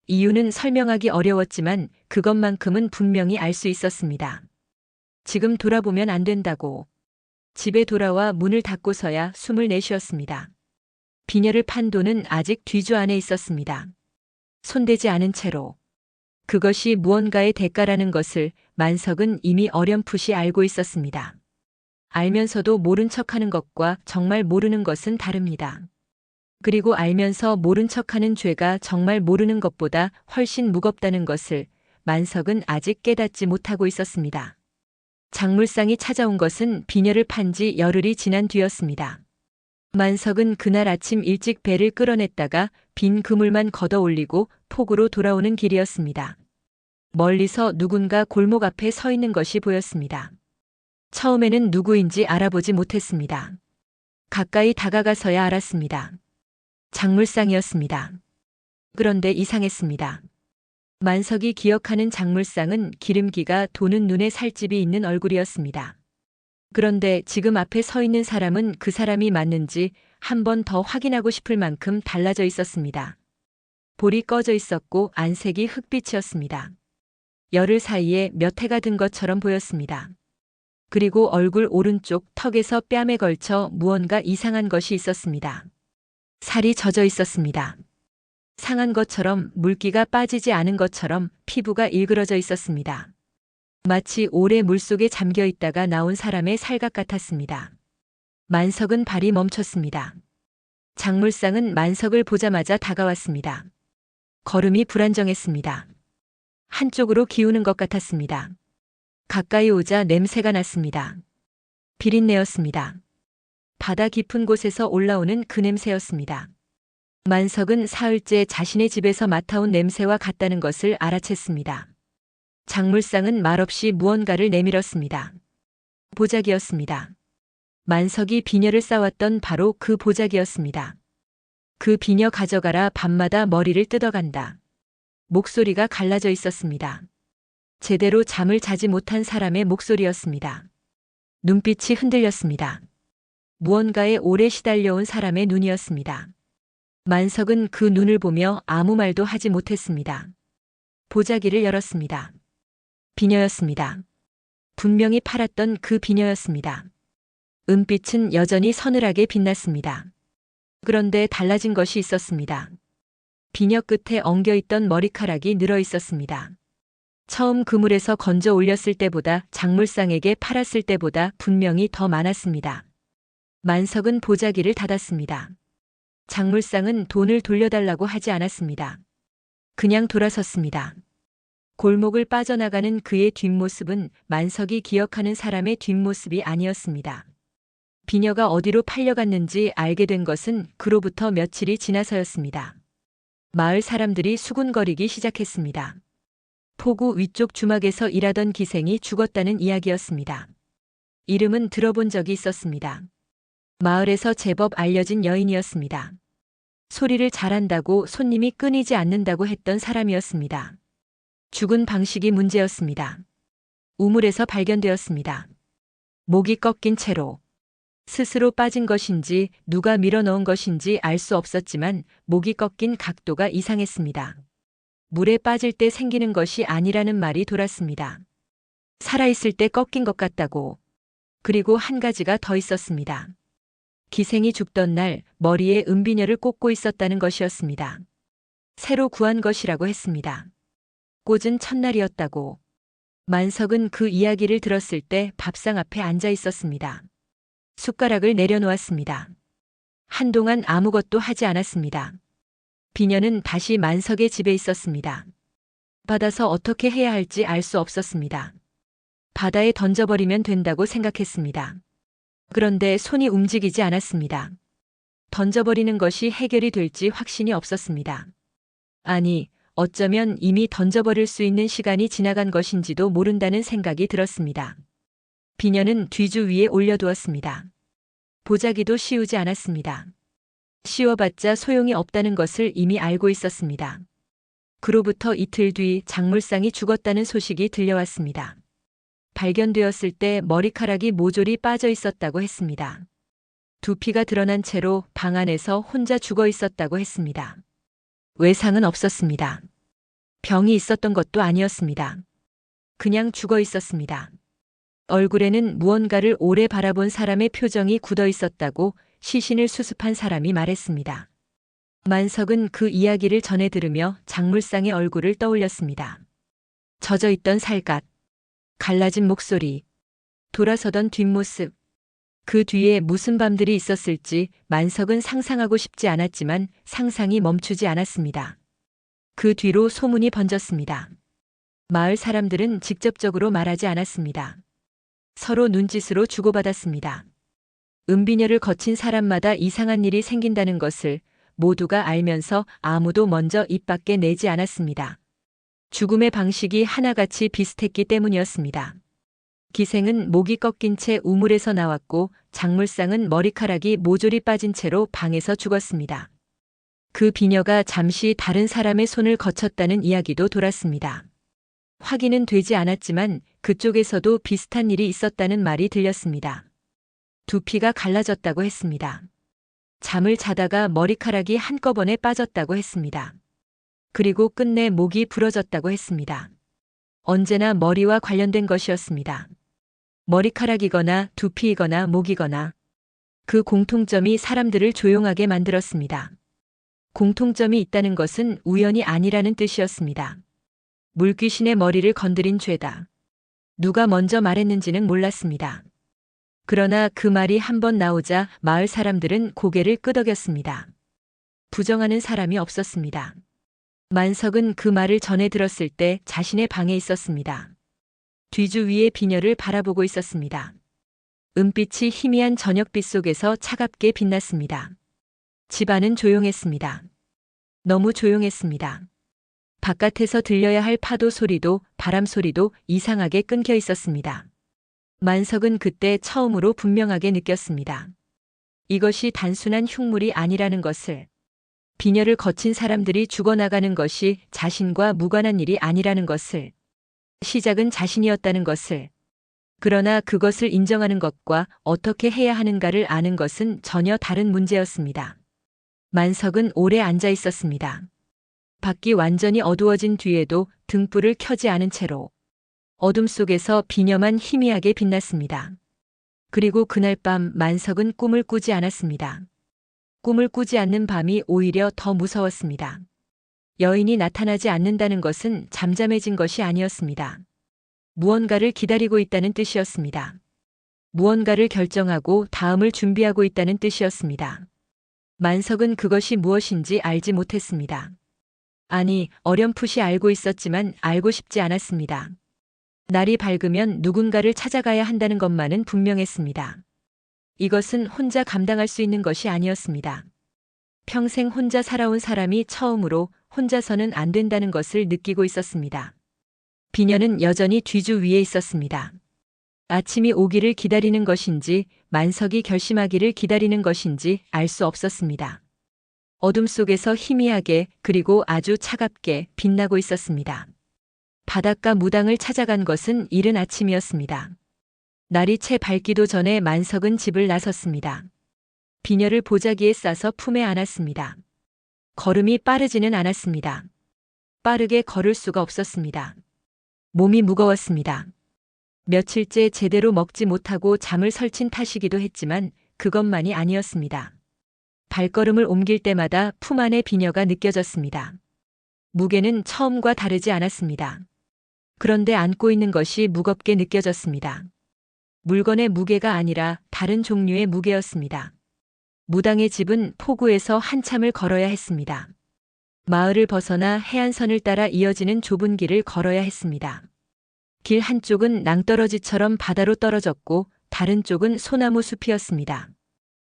이유는 설명하기 어려웠지만 그것만큼은 분명히 알 수 있었습니다. 지금 돌아보면 안 된다고. 집에 돌아와 문을 닫고서야 숨을 내쉬었습니다. 비녀를 판 돈은 아직 뒤주 안에 있었습니다. 손대지 않은 채로. 그것이 무언가의 대가라는 것을 만석은 이미 어렴풋이 알고 있었습니다. 알면서도 모른 척하는 것과 정말 모르는 것은 다릅니다. 그리고 알면서 모른 척하는 죄가 정말 모르는 것보다 훨씬 무겁다는 것을 만석은 아직 깨닫지 못하고 있었습니다. 장물상이 찾아온 것은 비녀를 판 지 열흘이 지난 뒤였습니다. 만석은 그날 아침 일찍 배를 끌어냈다가 빈 그물만 걷어 올리고 폭우로 돌아오는 길이었습니다. 멀리서 누군가 골목 앞에 서 있는 것이 보였습니다. 처음에는 누구인지 알아보지 못했습니다. 가까이 다가가서야 알았습니다. 장물상이었습니다. 그런데 이상했습니다. 만석이 기억하는 장물상은 기름기가 도는 눈에 살집이 있는 얼굴이었습니다. 그런데 지금 앞에 서 있는 사람은 그 사람이 맞는지 한 번 더 확인하고 싶을 만큼 달라져 있었습니다. 볼이 꺼져 있었고 안색이 흑빛이었습니다. 열흘 사이에 몇 해가 든 것처럼 보였습니다. 그리고 얼굴 오른쪽 턱에서 뺨에 걸쳐 무언가 이상한 것이 있었습니다. 살이 젖어 있었습니다. 상한 것처럼 물기가 빠지지 않은 것처럼 피부가 일그러져 있었습니다. 마치 오래 물속에 잠겨 있다가 나온 사람의 살각 같았습니다. 만석은 발이 멈췄습니다. 장물상은 만석을 보자마자 다가왔습니다. 걸음이 불안정했습니다. 한쪽으로 기우는 것 같았습니다. 가까이 오자 냄새가 났습니다. 비린내였습니다. 바다 깊은 곳에서 올라오는 그 냄새였습니다. 만석은 사흘째 자신의 집에서 맡아온 냄새와 같다는 것을 알아챘습니다. 장물상은 말없이 무언가를 내밀었습니다. 보자기였습니다. 만석이 비녀를 쌓았던 바로 그 보자기였습니다. 그 비녀 가져가라, 밤마다 머리를 뜯어간다. 목소리가 갈라져 있었습니다. 제대로 잠을 자지 못한 사람의 목소리였습니다. 눈빛이 흔들렸습니다. 무언가에 오래 시달려온 사람의 눈이었습니다. 만석은 그 눈을 보며 아무 말도 하지 못했습니다. 보자기를 열었습니다. 비녀였습니다. 분명히 팔았던 그 비녀였습니다. 은빛은 여전히 서늘하게 빛났습니다. 그런데 달라진 것이 있었습니다. 비녀 끝에 엉겨있던 머리카락이 늘어 있었습니다. 처음 그물에서 건져 올렸을 때보다 장물상에게 팔았을 때보다 분명히 더 많았습니다. 만석은 보자기를 닫았습니다. 장물상은 돈을 돌려달라고 하지 않았습니다. 그냥 돌아섰습니다. 골목을 빠져나가는 그의 뒷모습은 만석이 기억하는 사람의 뒷모습이 아니었습니다. 비녀가 어디로 팔려갔는지 알게 된 것은 그로부터 며칠이 지나서였습니다. 마을 사람들이 수군거리기 시작했습니다. 포구 위쪽 주막에서 일하던 기생이 죽었다는 이야기였습니다. 이름은 들어본 적이 있었습니다. 마을에서 제법 알려진 여인이었습니다. 소리를 잘한다고 손님이 끊이지 않는다고 했던 사람이었습니다. 죽은 방식이 문제였습니다. 우물에서 발견되었습니다. 목이 꺾인 채로. 스스로 빠진 것인지 누가 밀어넣은 것인지 알 수 없었지만 목이 꺾인 각도가 이상했습니다. 물에 빠질 때 생기는 것이 아니라는 말이 돌았습니다. 살아있을 때 꺾인 것 같다고. 그리고 한 가지가 더 있었습니다. 기생이 죽던 날 머리에 은비녀를 꽂고 있었다는 것이었습니다. 새로 구한 것이라고 했습니다. 꽂은 첫날이었다고. 만석은 그 이야기를 들었을 때 밥상 앞에 앉아 있었습니다. 숟가락을 내려놓았습니다. 한동안 아무것도 하지 않았습니다. 비녀는 다시 만석의 집에 있었습니다. 받아서 어떻게 해야 할지 알 수 없었습니다. 바다에 던져버리면 된다고 생각했습니다. 그런데 손이 움직이지 않았습니다. 던져버리는 것이 해결이 될지 확신이 없었습니다. 아니, 어쩌면 이미 던져버릴 수 있는 시간이 지나간 것인지도 모른다는 생각이 들었습니다. 비녀는 뒤주 위에 올려두었습니다. 보자기도 씌우지 않았습니다. 씌워봤자 소용이 없다는 것을 이미 알고 있었습니다. 그로부터 이틀 뒤 장물상이 죽었다는 소식이 들려왔습니다. 발견되었을 때 머리카락이 모조리 빠져 있었다고 했습니다. 두피가 드러난 채로 방 안에서 혼자 죽어 있었다고 했습니다. 외상은 없었습니다. 병이 있었던 것도 아니었습니다. 그냥 죽어 있었습니다. 얼굴에는 무언가를 오래 바라본 사람의 표정이 굳어 있었다고 시신을 수습한 사람이 말했습니다. 만석은 그 이야기를 전해 들으며 장물상의 얼굴을 떠올렸습니다. 젖어 있던 살갗, 갈라진 목소리, 돌아서던 뒷모습. 그 뒤에 무슨 밤들이 있었을지 만석은 상상하고 싶지 않았지만 상상이 멈추지 않았습니다. 그 뒤로 소문이 번졌습니다. 마을 사람들은 직접적으로 말하지 않았습니다. 서로 눈짓으로 주고받았습니다. 은비녀를 거친 사람마다 이상한 일이 생긴다는 것을 모두가 알면서 아무도 먼저 입 밖에 내지 않았습니다. 죽음의 방식이 하나같이 비슷했기 때문이었습니다. 기생은 목이 꺾인 채 우물에서 나왔고 작물상은 머리카락이 모조리 빠진 채로 방에서 죽었습니다. 그 비녀가 잠시 다른 사람의 손을 거쳤다는 이야기도 돌았습니다. 확인은 되지 않았지만 그쪽에서도 비슷한 일이 있었다는 말이 들렸습니다. 두피가 갈라졌다고 했습니다. 잠을 자다가 머리카락이 한꺼번에 빠졌다고 했습니다. 그리고 끝내 목이 부러졌다고 했습니다. 언제나 머리와 관련된 것이었습니다. 머리카락이거나 두피이거나 목이거나 그 공통점이 사람들을 조용하게 만들었습니다. 공통점이 있다는 것은 우연이 아니라는 뜻이었습니다. 물귀신의 머리를 건드린 죄다. 누가 먼저 말했는지는 몰랐습니다. 그러나 그 말이 한 번 나오자 마을 사람들은 고개를 끄덕였습니다. 부정하는 사람이 없었습니다. 만석은 그 말을 전해 들었을 때 자신의 방에 있었습니다. 뒤주 위의 비녀를 바라보고 있었습니다. 은빛이 희미한 저녁빛 속에서 차갑게 빛났습니다. 집안은 조용했습니다. 너무 조용했습니다. 바깥에서 들려야 할 파도 소리도 바람 소리도 이상하게 끊겨 있었습니다. 만석은 그때 처음으로 분명하게 느꼈습니다. 이것이 단순한 흉물이 아니라는 것을, 비녀를 거친 사람들이 죽어나가는 것이 자신과 무관한 일이 아니라는 것을, 시작은 자신이었다는 것을, 그러나 그것을 인정하는 것과 어떻게 해야 하는가를 아는 것은 전혀 다른 문제였습니다. 만석은 오래 앉아 있었습니다. 밖이 완전히 어두워진 뒤에도 등불을 켜지 않은 채로 어둠 속에서 비녀만 희미하게 빛났습니다. 그리고 그날 밤 만석은 꿈을 꾸지 않았습니다. 꿈을 꾸지 않는 밤이 오히려 더 무서웠습니다. 여인이 나타나지 않는다는 것은 잠잠해진 것이 아니었습니다. 무언가를 기다리고 있다는 뜻이었습니다. 무언가를 결정하고 다음을 준비하고 있다는 뜻이었습니다. 만석은 그것이 무엇인지 알지 못했습니다. 아니, 어렴풋이 알고 있었지만 알고 싶지 않았습니다. 날이 밝으면 누군가를 찾아가야 한다는 것만은 분명했습니다. 이것은 혼자 감당할 수 있는 것이 아니었습니다. 평생 혼자 살아온 사람이 처음으로 혼자서는 안 된다는 것을 느끼고 있었습니다. 비녀는 여전히 뒤주 위에 있었습니다. 아침이 오기를 기다리는 것인지 만석이 결심하기를 기다리는 것인지 알 수 없었습니다. 어둠 속에서 희미하게 그리고 아주 차갑게 빛나고 있었습니다. 바닷가 무당을 찾아간 것은 이른 아침이었습니다. 날이 채 밝기도 전에 만석은 집을 나섰습니다. 비녀를 보자기에 싸서 품에 안았습니다. 걸음이 빠르지는 않았습니다. 빠르게 걸을 수가 없었습니다. 몸이 무거웠습니다. 며칠째 제대로 먹지 못하고 잠을 설친 탓이기도 했지만 그것만이 아니었습니다. 발걸음을 옮길 때마다 품 안의 비녀가 느껴졌습니다. 무게는 처음과 다르지 않았습니다. 그런데 안고 있는 것이 무겁게 느껴졌습니다. 물건의 무게가 아니라 다른 종류의 무게였습니다. 무당의 집은 포구에서 한참을 걸어야 했습니다. 마을을 벗어나 해안선을 따라 이어지는 좁은 길을 걸어야 했습니다. 길 한쪽은 낭떠러지처럼 바다로 떨어졌고 다른 쪽은 소나무 숲이었습니다.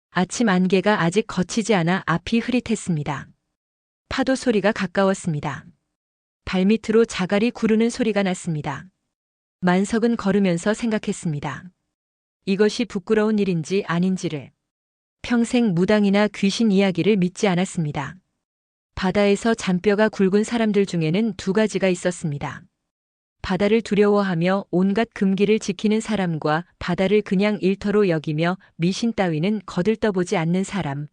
아침 안개가 아직 거치지 않아 앞이 흐릿했습니다. 파도 소리가 가까웠습니다. 발밑으로 자갈이 구르는 소리가 났습니다. 만석은 걸으면서 생각했습니다. 이것이 부끄러운 일인지 아닌지를. 평생 무당이나 귀신 이야기를 믿지 않았습니다. 바다에서 잔뼈가 굵은 사람들 중에는 두 가지가 있었습니다. 바다를 두려워하며 온갖 금기를 지키는 사람과 바다를 그냥 일터로 여기며 미신 따위는 거들떠보지 않는 사람.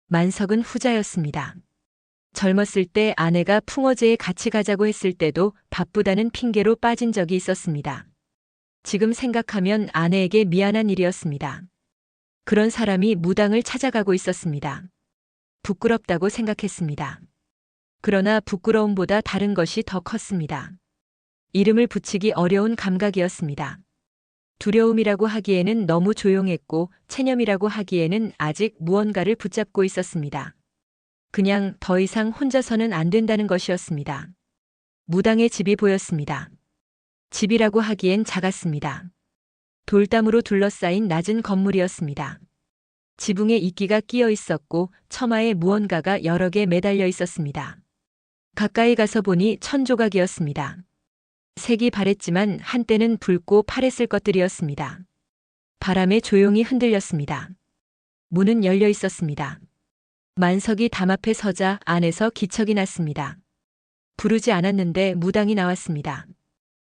만석은 후자였습니다. 젊었을 때 아내가 풍어제에 같이 가자고 했을 때도 바쁘다는 핑계로 빠진 적이 있었습니다. 지금 생각하면 아내에게 미안한 일이었습니다. 그런 사람이 무당을 찾아가고 있었습니다. 부끄럽다고 생각했습니다. 그러나 부끄러움보다 다른 것이 더 컸습니다. 이름을 붙이기 어려운 감각이었습니다. 두려움이라고 하기에는 너무 조용했고 체념이라고 하기에는 아직 무언가를 붙잡고 있었습니다. 그냥 더 이상 혼자서는 안 된다는 것이었습니다. 무당의 집이 보였습니다. 집이라고 하기엔 작았습니다. 돌담으로 둘러싸인 낮은 건물이었습니다. 지붕에 이끼가 끼어 있었고 처마에 무언가가 여러 개 매달려 있었습니다. 가까이 가서 보니 천조각이었습니다. 색이 바랬지만 한때는 붉고 파랬을 것들이었습니다. 바람에 조용히 흔들렸습니다. 문은 열려 있었습니다. 만석이 담 앞에 서자 안에서 기척이 났습니다. 부르지 않았는데 무당이 나왔습니다.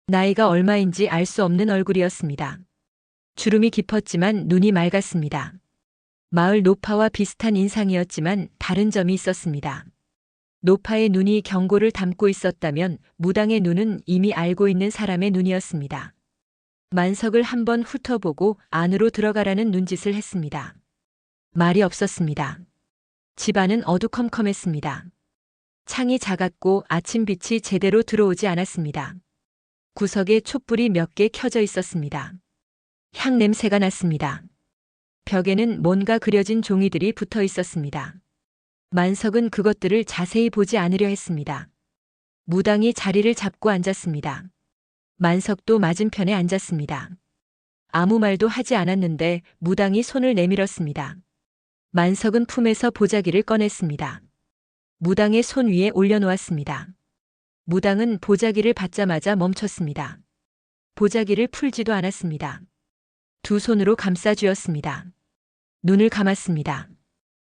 나이가 얼마인지 알 수 없는 얼굴이었습니다. 주름이 깊었지만 눈이 맑았습니다. 마을 노파와 비슷한 인상이었지만 다른 점이 있었습니다. 노파의 눈이 경고를 담고 있었다면 무당의 눈은 이미 알고 있는 사람의 눈이었습니다. 만석을 한번 훑어보고 안으로 들어가라는 눈짓을 했습니다. 말이 없었습니다. 집안은 어두컴컴했습니다. 창이 작았고 아침빛이 제대로 들어오지 않았습니다. 구석에 촛불이 몇 개 켜져 있었습니다. 향 냄새가 났습니다. 벽에는 뭔가 그려진 종이들이 붙어 있었습니다. 만석은 그것들을 자세히 보지 않으려 했습니다. 무당이 자리를 잡고 앉았습니다. 만석도 맞은편에 앉았습니다. 아무 말도 하지 않았는데 무당이 손을 내밀었습니다. 만석은 품에서 보자기를 꺼냈습니다. 무당의 손 위에 올려놓았습니다. 무당은 보자기를 받자마자 멈췄습니다. 보자기를 풀지도 않았습니다. 두 손으로 감싸쥐었습니다. 눈을 감았습니다.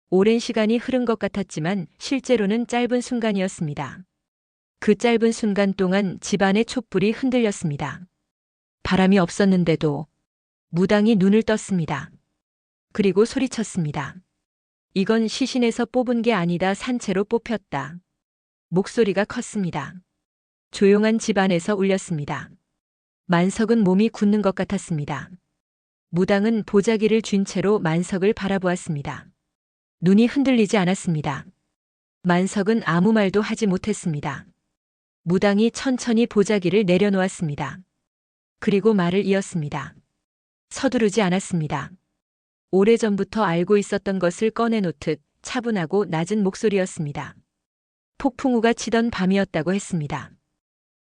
오랜 시간이 흐른 것 같았지만 실제로는 짧은 순간이었습니다. 그 짧은 순간 동안 집안의 촛불이 흔들렸습니다. 바람이 없었는데도 무당이 눈을 떴습니다. 그리고 소리쳤습니다. 이건 시신에서 뽑은 게 아니다. 산채로 뽑혔다. 목소리가 컸습니다. 조용한 집안에서 울렸습니다. 만석은 몸이 굳는 것 같았습니다. 무당은 보자기를 쥔 채로 만석을 바라보았습니다. 눈이 흔들리지 않았습니다. 만석은 아무 말도 하지 못했습니다. 무당이 천천히 보자기를 내려놓았습니다. 그리고 말을 이었습니다. 서두르지 않았습니다. 오래전부터 알고 있었던 것을 꺼내놓듯 차분하고 낮은 목소리였습니다. 폭풍우가 치던 밤이었다고 했습니다.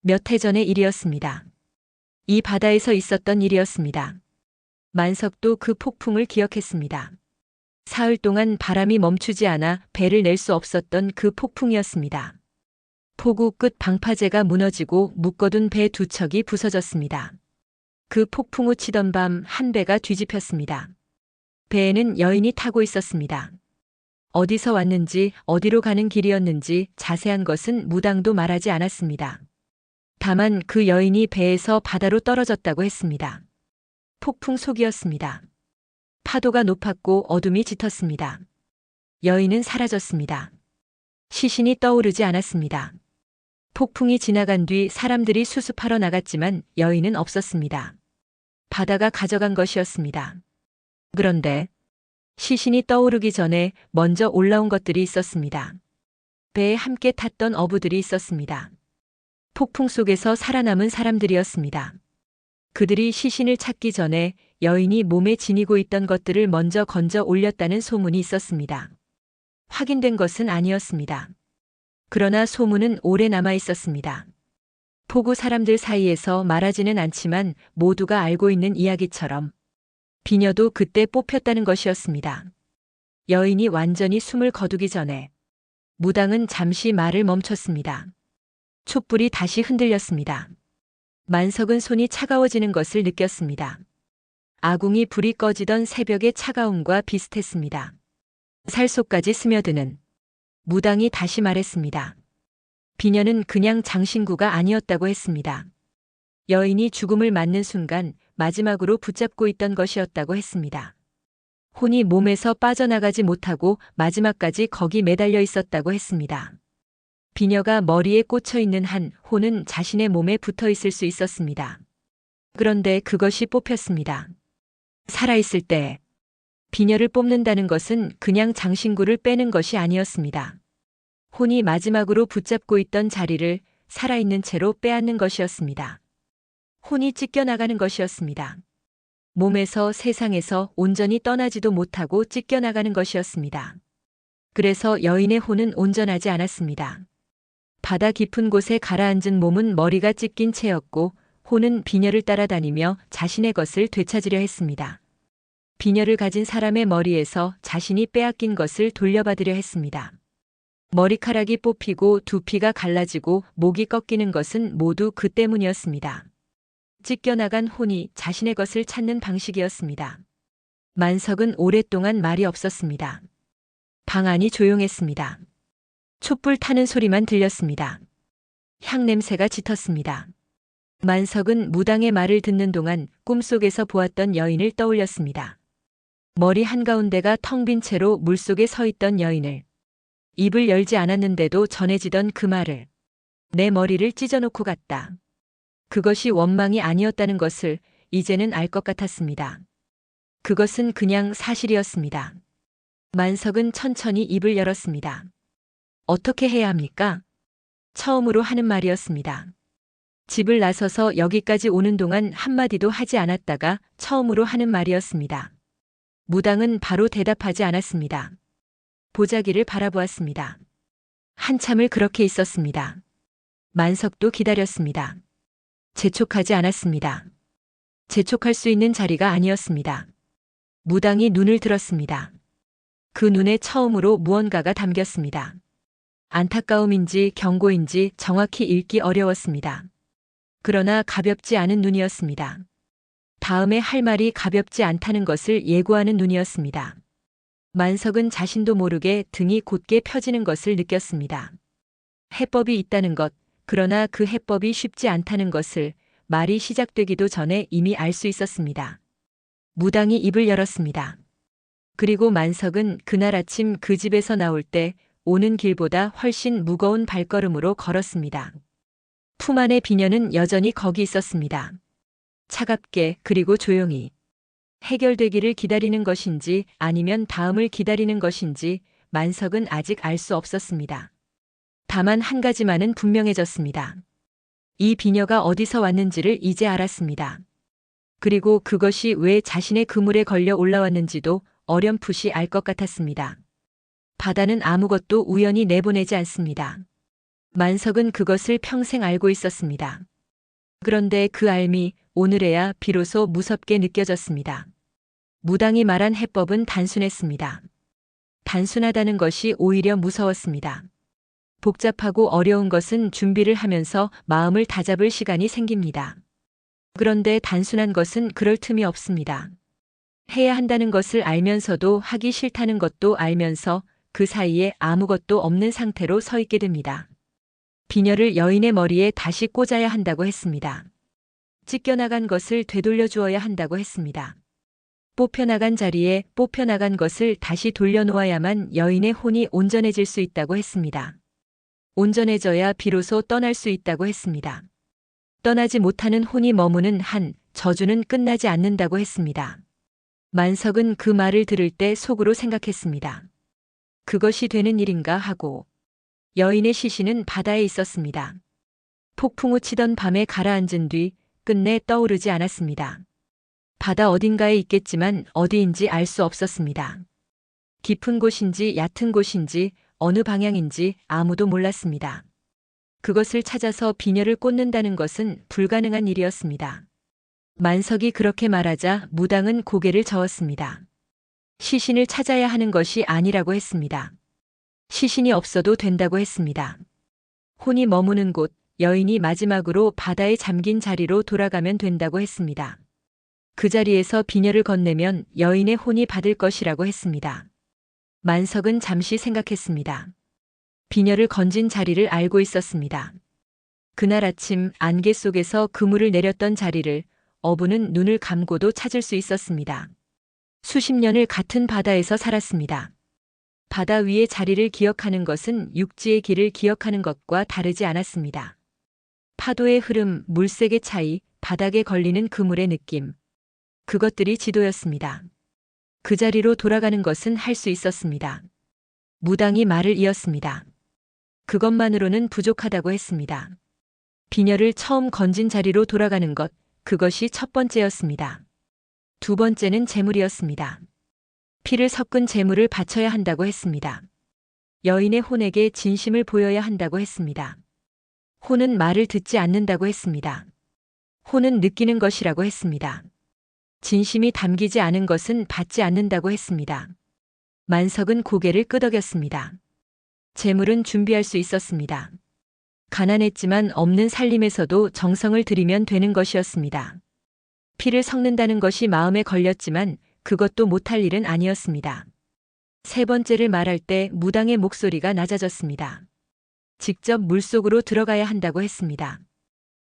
몇 해 전의 일이었습니다. 이 바다에서 있었던 일이었습니다. 만석도 그 폭풍을 기억했습니다. 사흘 동안 바람이 멈추지 않아 배를 낼 수 없었던 그 폭풍이었습니다. 포구 끝 방파제가 무너지고 묶어둔 배 두 척이 부서졌습니다. 그 폭풍우 치던 밤 한 배가 뒤집혔습니다. 배에는 여인이 타고 있었습니다. 어디서 왔는지 어디로 가는 길이었는지 자세한 것은 무당도 말하지 않았습니다. 다만 그 여인이 배에서 바다로 떨어졌다고 했습니다. 폭풍 속이었습니다. 파도가 높았고 어둠이 짙었습니다. 여인은 사라졌습니다. 시신이 떠오르지 않았습니다. 폭풍이 지나간 뒤 사람들이 수습하러 나갔지만 여인은 없었습니다. 바다가 가져간 것이었습니다. 그런데 시신이 떠오르기 전에 먼저 올라온 것들이 있었습니다. 배에 함께 탔던 어부들이 있었습니다. 폭풍 속에서 살아남은 사람들이었습니다. 그들이 시신을 찾기 전에 여인이 몸에 지니고 있던 것들을 먼저 건져 올렸다는 소문이 있었습니다. 확인된 것은 아니었습니다. 그러나 소문은 오래 남아 있었습니다. 포구 사람들 사이에서 말하지는 않지만 모두가 알고 있는 이야기처럼 비녀도 그때 뽑혔다는 것이었습니다. 여인이 완전히 숨을 거두기 전에 무당은 잠시 말을 멈췄습니다. 촛불이 다시 흔들렸습니다. 만석은 손이 차가워지는 것을 느꼈습니다. 아궁이 불이 꺼지던 새벽의 차가움과 비슷했습니다. 살속까지 스며드는. 무당이 다시 말했습니다. 비녀는 그냥 장신구가 아니었다고 했습니다. 여인이 죽음을 맞는 순간 마지막으로 붙잡고 있던 것이었다고 했습니다. 혼이 몸에서 빠져나가지 못하고 마지막까지 거기 매달려 있었다고 했습니다. 비녀가 머리에 꽂혀 있는 한 혼은 자신의 몸에 붙어 있을 수 있었습니다. 그런데 그것이 뽑혔습니다. 살아있을 때 비녀를 뽑는다는 것은 그냥 장신구를 빼는 것이 아니었습니다. 혼이 마지막으로 붙잡고 있던 자리를 살아있는 채로 빼앗는 것이었습니다. 혼이 찢겨나가는 것이었습니다. 몸에서 세상에서 온전히 떠나지도 못하고 찢겨나가는 것이었습니다. 그래서 여인의 혼은 온전하지 않았습니다. 바다 깊은 곳에 가라앉은 몸은 머리가 찢긴 채였고 혼은 비녀를 따라다니며 자신의 것을 되찾으려 했습니다. 비녀를 가진 사람의 머리에서 자신이 빼앗긴 것을 돌려받으려 했습니다. 머리카락이 뽑히고 두피가 갈라지고 목이 꺾이는 것은 모두 그 때문이었습니다. 찢겨나간 혼이 자신의 것을 찾는 방식이었습니다. 만석은 오랫동안 말이 없었습니다. 방 안이 조용했습니다. 촛불 타는 소리만 들렸습니다. 향냄새가 짙었습니다. 만석은 무당의 말을 듣는 동안 꿈속에서 보았던 여인을 떠올렸습니다. 머리 한가운데가 텅 빈 채로 물속에 서 있던 여인을, 입을 열지 않았는데도 전해지던 그 말을, 내 머리를 찢어놓고 갔다. 그것이 원망이 아니었다는 것을 이제는 알 것 같았습니다. 그것은 그냥 사실이었습니다. 만석은 천천히 입을 열었습니다. 어떻게 해야 합니까? 처음으로 하는 말이었습니다. 집을 나서서 여기까지 오는 동안 한마디도 하지 않았다가 처음으로 하는 말이었습니다. 무당은 바로 대답하지 않았습니다. 보자기를 바라보았습니다. 한참을 그렇게 있었습니다. 만석도 기다렸습니다. 재촉하지 않았습니다. 재촉할 수 있는 자리가 아니었습니다. 무당이 눈을 들었습니다. 그 눈에 처음으로 무언가가 담겼습니다. 안타까움인지 경고인지 정확히 읽기 어려웠습니다. 그러나 가볍지 않은 눈이었습니다. 다음에 할 말이 가볍지 않다는 것을 예고하는 눈이었습니다. 만석은 자신도 모르게 등이 곧게 펴지는 것을 느꼈습니다. 해법이 있다는 것, 그러나 그 해법이 쉽지 않다는 것을 말이 시작되기도 전에 이미 알 수 있었습니다. 무당이 입을 열었습니다. 그리고 만석은 그날 아침 그 집에서 나올 때 오는 길보다 훨씬 무거운 발걸음으로 걸었습니다. 품 안의 비녀는 여전히 거기 있었습니다. 차갑게 그리고 조용히. 해결되기를 기다리는 것인지 아니면 다음을 기다리는 것인지 만석은 아직 알 수 없었습니다. 다만 한 가지만은 분명해졌습니다. 이 비녀가 어디서 왔는지를 이제 알았습니다. 그리고 그것이 왜 자신의 그물에 걸려 올라왔는지도 어렴풋이 알 것 같았습니다. 바다는 아무것도 우연히 내보내지 않습니다. 만석은 그것을 평생 알고 있었습니다. 그런데 그 알미 오늘에야 비로소 무섭게 느껴졌습니다. 무당이 말한 해법은 단순했습니다. 단순하다는 것이 오히려 무서웠습니다. 복잡하고 어려운 것은 준비를 하면서 마음을 다잡을 시간이 생깁니다. 그런데 단순한 것은 그럴 틈이 없습니다. 해야 한다는 것을 알면서도 하기 싫다는 것도 알면서 그 사이에 아무것도 없는 상태로 서 있게 됩니다. 비녀를 여인의 머리에 다시 꽂아야 한다고 했습니다. 찢겨나간 것을 되돌려 주어야 한다고 했습니다. 뽑혀나간 자리에 뽑혀나간 것을 다시 돌려놓아야만 여인의 혼이 온전해질 수 있다고 했습니다. 온전해져야 비로소 떠날 수 있다고 했습니다. 떠나지 못하는 혼이 머무는 한 저주는 끝나지 않는다고 했습니다. 만석은 그 말을 들을 때 속으로 생각했습니다. 그것이 되는 일인가 하고. 여인의 시신은 바다에 있었습니다. 폭풍우 치던 밤에 가라앉은 뒤 끝내 떠오르지 않았습니다. 바다 어딘가에 있겠지만 어디인지 알 수 없었습니다. 깊은 곳인지 얕은 곳인지 어느 방향인지 아무도 몰랐습니다. 그것을 찾아서 비녀를 꽂는다는 것은 불가능한 일이었습니다. 만석이 그렇게 말하자 무당은 고개를 저었습니다. 시신을 찾아야 하는 것이 아니라고 했습니다. 시신이 없어도 된다고 했습니다. 혼이 머무는 곳, 여인이 마지막으로 바다에 잠긴 자리로 돌아가면 된다고 했습니다. 그 자리에서 비녀를 건네면 여인의 혼이 받을 것이라고 했습니다. 만석은 잠시 생각했습니다. 비녀를 건진 자리를 알고 있었습니다. 그날 아침 안개 속에서 그물을 내렸던 자리를 어부는 눈을 감고도 찾을 수 있었습니다. 수십 년을 같은 바다에서 살았습니다. 바다 위의 자리를 기억하는 것은 육지의 길을 기억하는 것과 다르지 않았습니다. 파도의 흐름, 물색의 차이, 바닥에 걸리는 그물의 느낌. 그것들이 지도였습니다. 그 자리로 돌아가는 것은 할 수 있었습니다. 무당이 말을 이었습니다. 그것만으로는 부족하다고 했습니다. 비녀를 처음 건진 자리로 돌아가는 것, 그것이 첫 번째였습니다. 두 번째는 재물이었습니다. 피를 섞은 재물을 바쳐야 한다고 했습니다. 여인의 혼에게 진심을 보여야 한다고 했습니다. 혼은 말을 듣지 않는다고 했습니다. 혼은 느끼는 것이라고 했습니다. 진심이 담기지 않은 것은 받지 않는다고 했습니다. 만석은 고개를 끄덕였습니다. 재물은 준비할 수 있었습니다. 가난했지만 없는 살림에서도 정성을 들이면 되는 것이었습니다. 피를 섞는다는 것이 마음에 걸렸지만 그것도 못할 일은 아니었습니다. 세 번째를 말할 때 무당의 목소리가 낮아졌습니다. 직접 물속으로 들어가야 한다고 했습니다.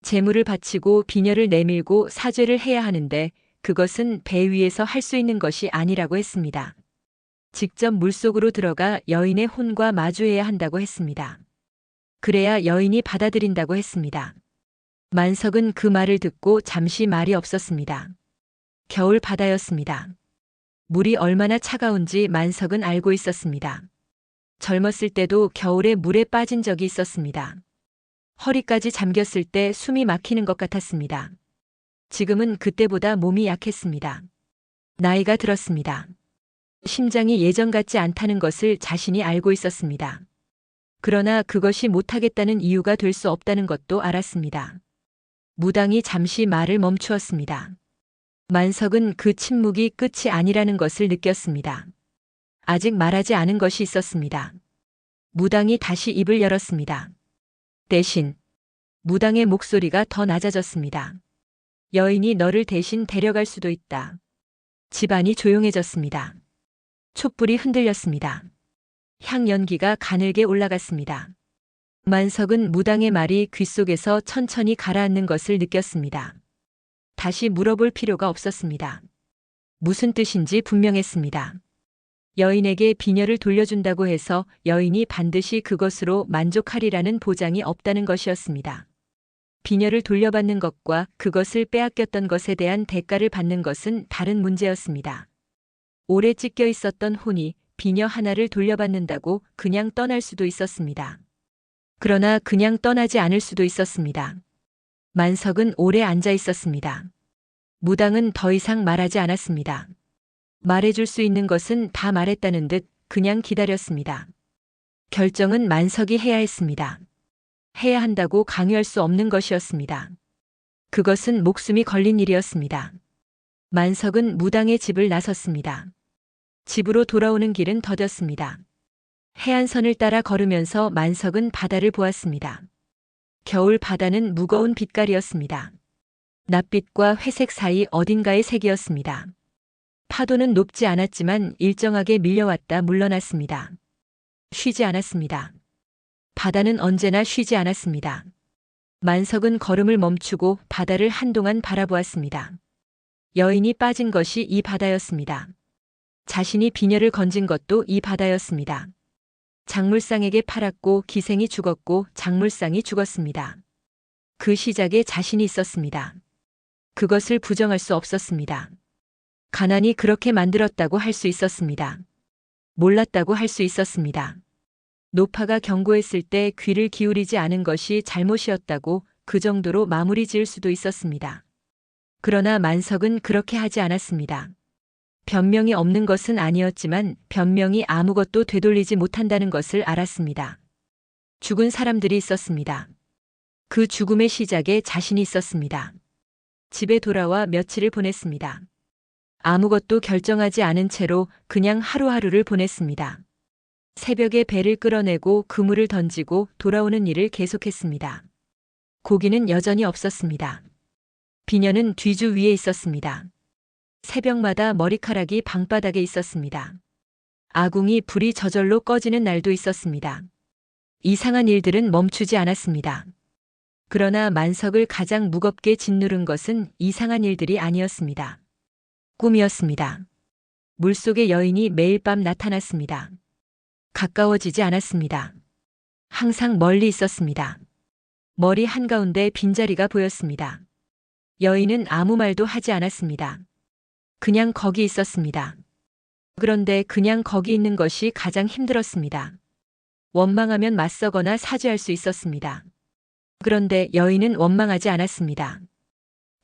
재물을 바치고 비녀를 내밀고 사죄를 해야 하는데 그것은 배 위에서 할 수 있는 것이 아니라고 했습니다. 직접 물속으로 들어가 여인의 혼과 마주해야 한다고 했습니다. 그래야 여인이 받아들인다고 했습니다. 만석은 그 말을 듣고 잠시 말이 없었습니다. 겨울 바다였습니다. 물이 얼마나 차가운지 만석은 알고 있었습니다. 젊었을 때도 겨울에 물에 빠진 적이 있었습니다. 허리까지 잠겼을 때 숨이 막히는 것 같았습니다. 지금은 그때보다 몸이 약했습니다. 나이가 들었습니다. 심장이 예전 같지 않다는 것을 자신이 알고 있었습니다. 그러나 그것이 못하겠다는 이유가 될 수 없다는 것도 알았습니다. 무당이 잠시 말을 멈추었습니다. 만석은 그 침묵이 끝이 아니라는 것을 느꼈습니다. 아직 말하지 않은 것이 있었습니다. 무당이 다시 입을 열었습니다. 대신 무당의 목소리가 더 낮아졌습니다. 여인이 너를 대신 데려갈 수도 있다. 집안이 조용해졌습니다. 촛불이 흔들렸습니다. 향연기가 가늘게 올라갔습니다. 만석은 무당의 말이 귓속에서 천천히 가라앉는 것을 느꼈습니다. 다시 물어볼 필요가 없었습니다. 무슨 뜻인지 분명했습니다. 여인에게 비녀를 돌려준다고 해서 여인이 반드시 그것으로 만족하리라는 보장이 없다는 것이었습니다. 비녀를 돌려받는 것과 그것을 빼앗겼던 것에 대한 대가를 받는 것은 다른 문제였습니다. 오래 찢겨 있었던 혼이 비녀 하나를 돌려받는다고 그냥 떠날 수도 있었습니다. 그러나 그냥 떠나지 않을 수도 있었습니다. 만석은 오래 앉아 있었습니다. 무당은 더 이상 말하지 않았습니다. 말해줄 수 있는 것은 다 말했다는 듯 그냥 기다렸습니다. 결정은 만석이 해야 했습니다. 해야 한다고 강요할 수 없는 것이었습니다. 그것은 목숨이 걸린 일이었습니다. 만석은 무당의 집을 나섰습니다. 집으로 돌아오는 길은 더뎠습니다. 해안선을 따라 걸으면서 만석은 바다를 보았습니다. 겨울 바다는 무거운 빛깔이었습니다. 낯빛과 회색 사이 어딘가의 색이었습니다. 파도는 높지 않았지만 일정하게 밀려왔다 물러났습니다. 쉬지 않았습니다. 바다는 언제나 쉬지 않았습니다. 만석은 걸음을 멈추고 바다를 한동안 바라보았습니다. 여인이 빠진 것이 이 바다였습니다. 자신이 비녀를 건진 것도 이 바다였습니다. 작물상에게 팔았고 기생이 죽었고 작물상이 죽었습니다. 그 시작에 자신이 있었습니다. 그것을 부정할 수 없었습니다. 가난이 그렇게 만들었다고 할 수 있었습니다. 몰랐다고 할 수 있었습니다. 노파가 경고했을 때 귀를 기울이지 않은 것이 잘못이었다고 그 정도로 마무리 지을 수도 있었습니다. 그러나 만석은 그렇게 하지 않았습니다. 변명이 없는 것은 아니었지만 변명이 아무것도 되돌리지 못한다는 것을 알았습니다. 죽은 사람들이 있었습니다. 그 죽음의 시작에 자신이 있었습니다. 집에 돌아와 며칠을 보냈습니다. 아무것도 결정하지 않은 채로 그냥 하루하루를 보냈습니다. 새벽에 배를 끌어내고 그물을 던지고 돌아오는 일을 계속했습니다. 고기는 여전히 없었습니다. 비녀는 뒤주 위에 있었습니다. 새벽마다 머리카락이 방바닥에 있었습니다. 아궁이 불이 저절로 꺼지는 날도 있었습니다. 이상한 일들은 멈추지 않았습니다. 그러나 만석을 가장 무겁게 짓누른 것은 이상한 일들이 아니었습니다. 꿈이었습니다. 물속의 여인이 매일 밤 나타났습니다. 가까워지지 않았습니다. 항상 멀리 있었습니다. 머리 한가운데 빈자리가 보였습니다. 여인은 아무 말도 하지 않았습니다. 그냥 거기 있었습니다. 그런데 그냥 거기 있는 것이 가장 힘들었습니다. 원망하면 맞서거나 사죄할 수 있었습니다. 그런데 여인은 원망하지 않았습니다.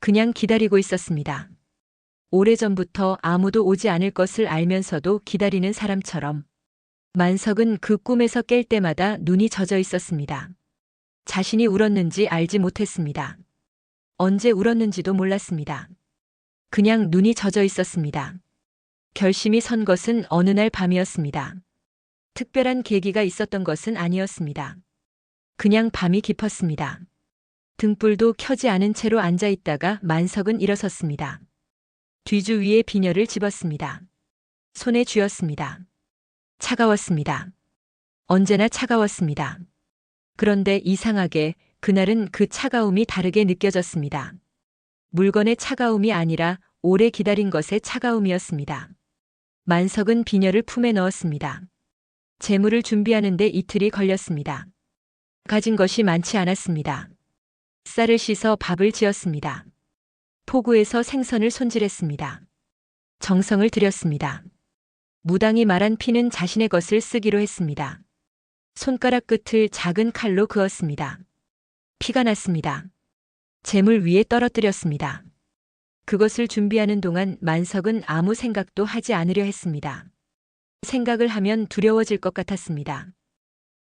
그냥 기다리고 있었습니다. 오래전부터 아무도 오지 않을 것을 알면서도 기다리는 사람처럼 만석은 그 꿈에서 깰 때마다 눈이 젖어 있었습니다. 자신이 울었는지 알지 못했습니다. 언제 울었는지도 몰랐습니다. 그냥 눈이 젖어 있었습니다. 결심이 선 것은 어느 날 밤이었습니다. 특별한 계기가 있었던 것은 아니었습니다. 그냥 밤이 깊었습니다. 등불도 켜지 않은 채로 앉아 있다가 만석은 일어섰습니다. 뒤주 위에 비녀를 집었습니다. 손에 쥐었습니다. 차가웠습니다. 언제나 차가웠습니다. 그런데 이상하게 그날은 그 차가움이 다르게 느껴졌습니다. 물건의 차가움이 아니라 오래 기다린 것의 차가움이었습니다. 만석은 비녀를 품에 넣었습니다. 재물을 준비하는데 이틀이 걸렸습니다. 가진 것이 많지 않았습니다. 쌀을 씻어 밥을 지었습니다. 포구에서 생선을 손질했습니다. 정성을 들였습니다. 무당이 말한 피는 자신의 것을 쓰기로 했습니다. 손가락 끝을 작은 칼로 그었습니다. 피가 났습니다. 재물 위에 떨어뜨렸습니다. 그것을 준비하는 동안 만석은 아무 생각도 하지 않으려 했습니다. 생각을 하면 두려워질 것 같았습니다.